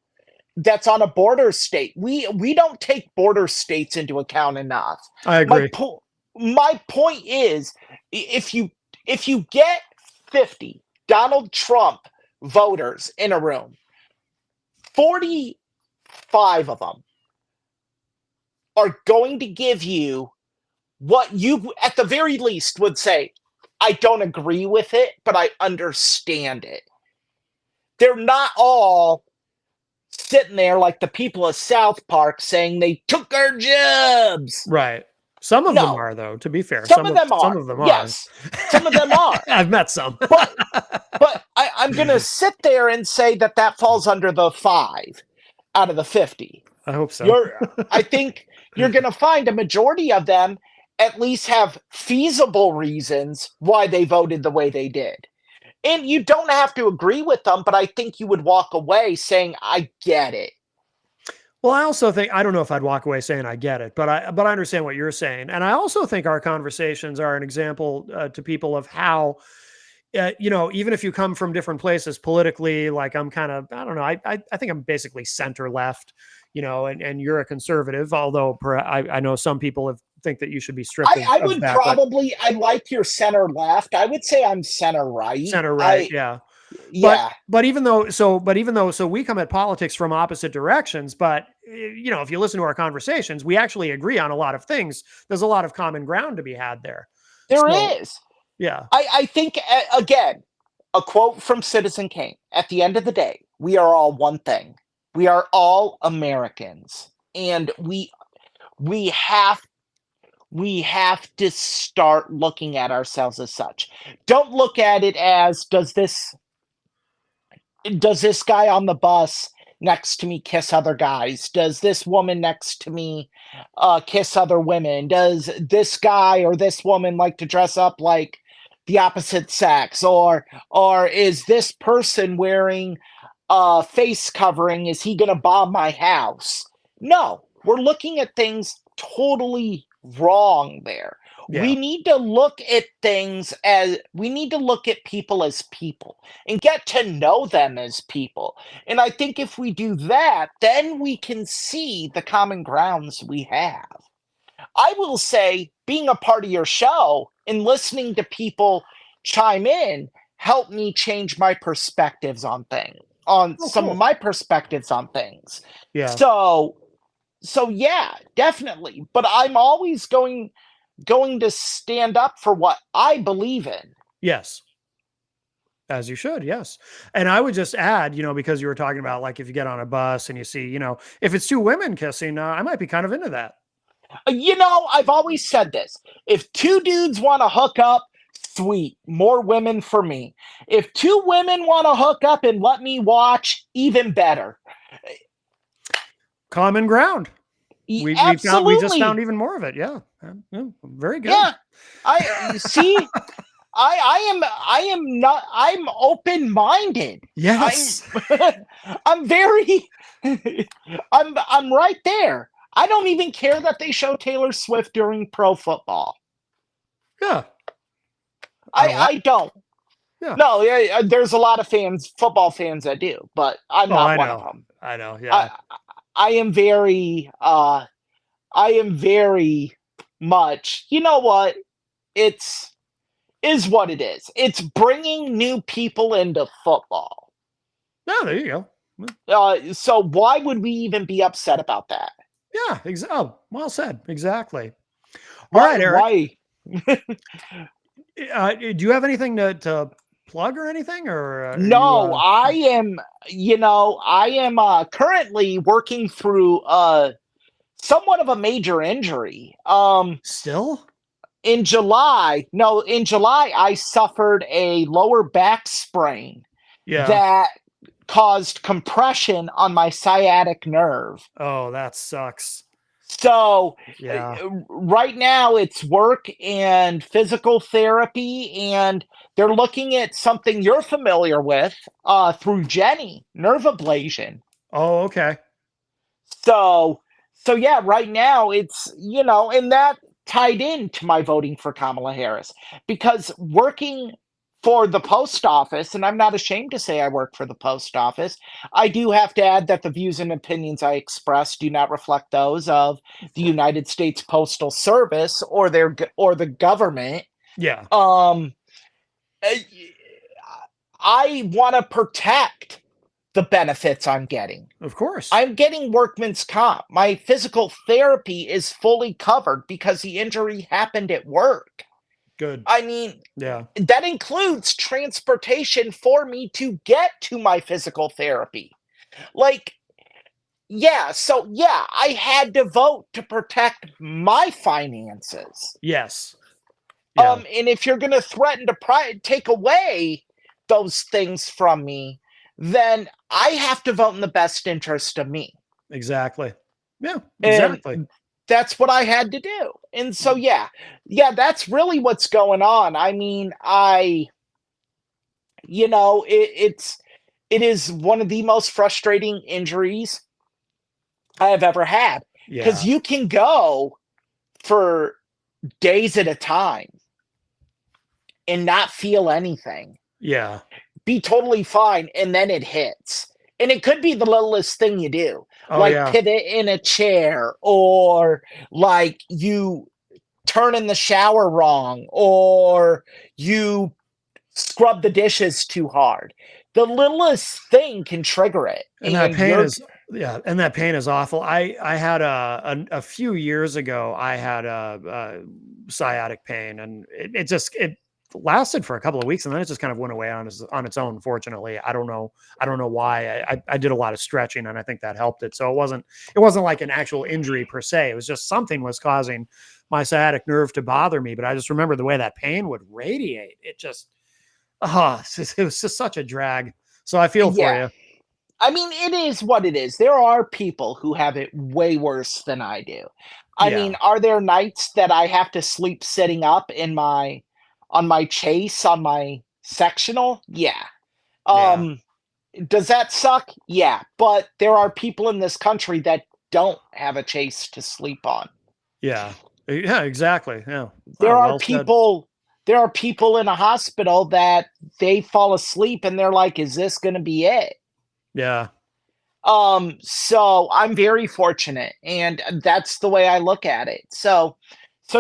that's on a border state. We don't take border states into account enough. I agree. My point is, if you get 50 Donald Trump voters in a room, 45 of them are going to give you what you, at the very least, would say, I don't agree with it, but I understand it. They're not all sitting there like the people of South Park saying they took our jobs. Right. Some of them are, though, to be fair. Some of them are. Some of them are. Yes. Some of them are. I've met some. But I'm going to sit there and say that falls under the 5 out of the 50. I hope so. I think you're going to find a majority of them at least have feasible reasons why they voted the way they did. And you don't have to agree with them, but I think you would walk away saying, I get it. Well, I also think, I don't know if I'd walk away saying I get it, but I understand what you're saying. And I also think our conversations are an example to people of how, even if you come from different places politically, like I'm kind of, I don't know, I think I'm basically center left, and you're a conservative, although I know some people think that you should be stripped. I would probably, I like your center left. I would say I'm center right. Center right, yeah. Yeah. But even though, we come at politics from opposite directions, but if you listen to our conversations, we actually agree on a lot of things. There's a lot of common ground to be had there. There is. Yeah. I think, again, a quote from Citizen Kane, at the end of the day, we are all one thing. We are all Americans, and we have we have to start looking at ourselves as such. Don't look at it as does this guy on the bus next to me kiss other guys? Does this woman next to me kiss other women? Does this guy or this woman like to dress up like the opposite sex? Or is this person wearing a face covering? Is he going to bomb my house? No, we're looking at things totally wrong there. Yeah. We need to look at people as people and get to know them as people. And I think if we do that, then we can see the common grounds we have. I will say, being a part of your show and listening to people chime in helped me change my perspectives on things, on Oh, some of cool. my perspectives on things. Yeah. So, so yeah, definitely. But I'm always going to stand up for what I believe in. Yes. As you should, yes. And I would just add, because you were talking about like if you get on a bus and you see, if it's two women kissing, I might be kind of into that. I've always said this. If two dudes want to hook up, sweet, more women for me. If two women want to hook up and let me watch, even better. Common ground. We just found Absolutely. even more of it. Yeah. Yeah, very good. Yeah. I see. I'm open-minded. Yes. I'm very I'm right there. I don't even care that they show Taylor Swift during pro football. Yeah. I don't. Yeah. No, yeah, there's a lot of football fans that do, but I'm Oh, not I one of know. them. I know. Yeah. I I am very I am very much. You know what? It's is what it is. It's bringing new people into football. No, there you go. So why would we even be upset about that? Yeah. Oh, well said. Exactly. All Why? right, Eric. Why? Do you have anything to plug or anything, or are you? No, I am. I am currently working through somewhat of a major injury. Still? In July, no, in July, I suffered a lower back sprain Yeah. that caused compression on my sciatic nerve. Oh, that sucks. So Yeah. right now it's work and physical therapy, and they're looking at something you're familiar with through Jenny, nerve ablation. Oh, okay. So, so yeah, right now it's, and that tied into my voting for Kamala Harris because working for the post office, and I'm not ashamed to say I work for the post office. I do have to add that the views and opinions I express do not reflect those of the United States Postal Service or or the government. Yeah. Um, I, I want to protect the benefits I'm getting. Of course. I'm getting workman's comp. My physical therapy is fully covered because the injury happened at work. Good. I mean, Yeah. that includes transportation for me to get to my physical therapy. Like, yeah, so yeah, I had to vote to protect my finances. Yes. Yeah. And if you're going to threaten to take away those things from me, then I have to vote in the best interest of me. Exactly. Yeah. And Exactly. that's what I had to do. And so yeah, that's really what's going on. I mean, it is one of the most frustrating injuries I have ever had because Yeah. you can go for days at a time and not feel anything, Yeah. be totally fine, and then it hits. And it could be the littlest thing you do, Oh, like yeah. pivot in a chair, or like you turn in the shower wrong, or you scrub the dishes too hard. The littlest thing can trigger it. And that And pain you're is, yeah. And that pain is awful. I had a few years ago, I had a sciatic pain, and it lasted for a couple of weeks, and then it just kind of went away on its own. Fortunately, I don't know why. I did a lot of stretching, and I think that helped it. So it wasn't like an actual injury per se. It was just something was causing my sciatic nerve to bother me. But I just remember the way that pain would radiate. It just, it was just such a drag. So I feel for Yeah. you. I mean, it is what it is. There are people who have it way worse than I do. I Yeah, mean, are there nights that I have to sleep sitting up on my chase on my sectional? Yeah. yeah, Um, does that suck? Yeah. But there are people in this country that don't have a chase to sleep on. yeah, yeah. Exactly. Yeah. There Oh, are well said. people there are people in a hospital that they fall asleep and they're like, is this going to be it? Yeah. So I'm very fortunate, and that's the way I look at it. So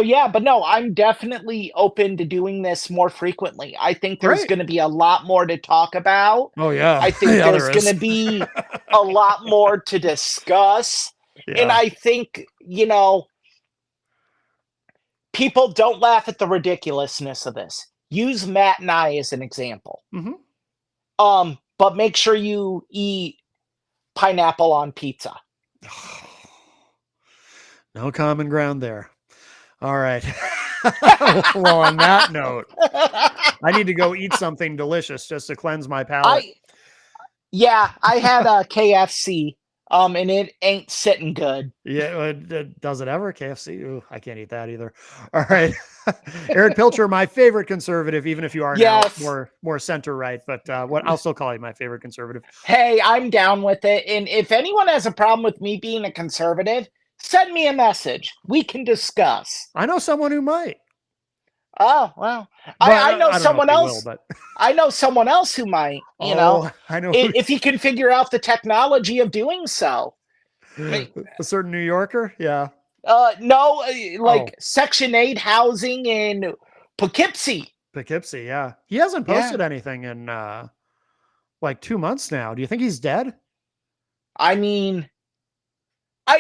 yeah, but no, I'm definitely open to doing this more frequently. I think there's Great. going to be a lot more to talk about. Oh yeah. I think Yeah, there's there going to is. be a lot more to discuss. And Yeah. I think, people don't laugh at the ridiculousness of this. Use Matt and I as an example. Hmm. But make sure you eat pineapple on pizza. No common ground there. All right. Well, on that note, I need to go eat something delicious just to cleanse my palate. I Yeah, I had a KFC, and it ain't sitting good. Yeah, does it ever? KFC? Ooh, I can't eat that either. All right. Eric Pilcher, my favorite conservative, even if you are now Yes. more center right, but what I'll still call you my favorite conservative. Hey, I'm down with it. And if anyone has a problem with me being a conservative, send me a message. We can discuss. I know someone who might, Oh, well. but I know I don't know if someone they will, else. but I know someone else who might, oh, I know who, if he can figure out the technology of doing so. I a certain New Yorker. Yeah. no, Oh, like Section 8 housing in Poughkeepsie. Poughkeepsie. Yeah. He hasn't Yeah. posted anything in like 2 months now. Do you think he's dead? I mean,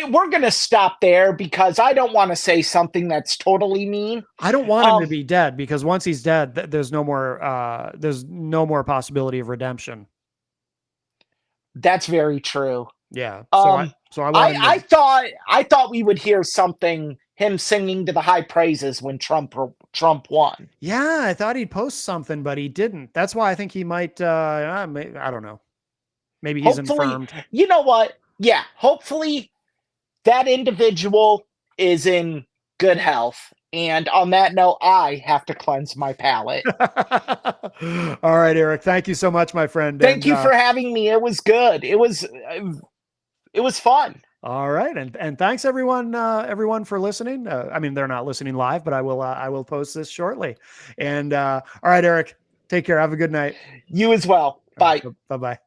we're gonna stop there because I don't want to say something that's totally mean. I don't want him to Um, be dead because once he's dead, there's no more possibility of redemption. that's very true. Yeah. Um, So I want him I thought we would hear something him singing to the high praises when Trump won. yeah, I thought he'd post something, but he didn't. That's why I think he might I don't know. Maybe he's Hopefully, infirmed. you know what? Yeah, hopefully that individual is in good health. And on that note, I have to cleanse my palate. All right, Eric. Thank you so much, my friend. Thank And you for having me. It was good. It was fun. all right, and thanks everyone for listening. I mean, they're not listening live, but I will post this shortly. And all right, Eric, take care. Have a good night. You as well. All right, Bye. bye bye.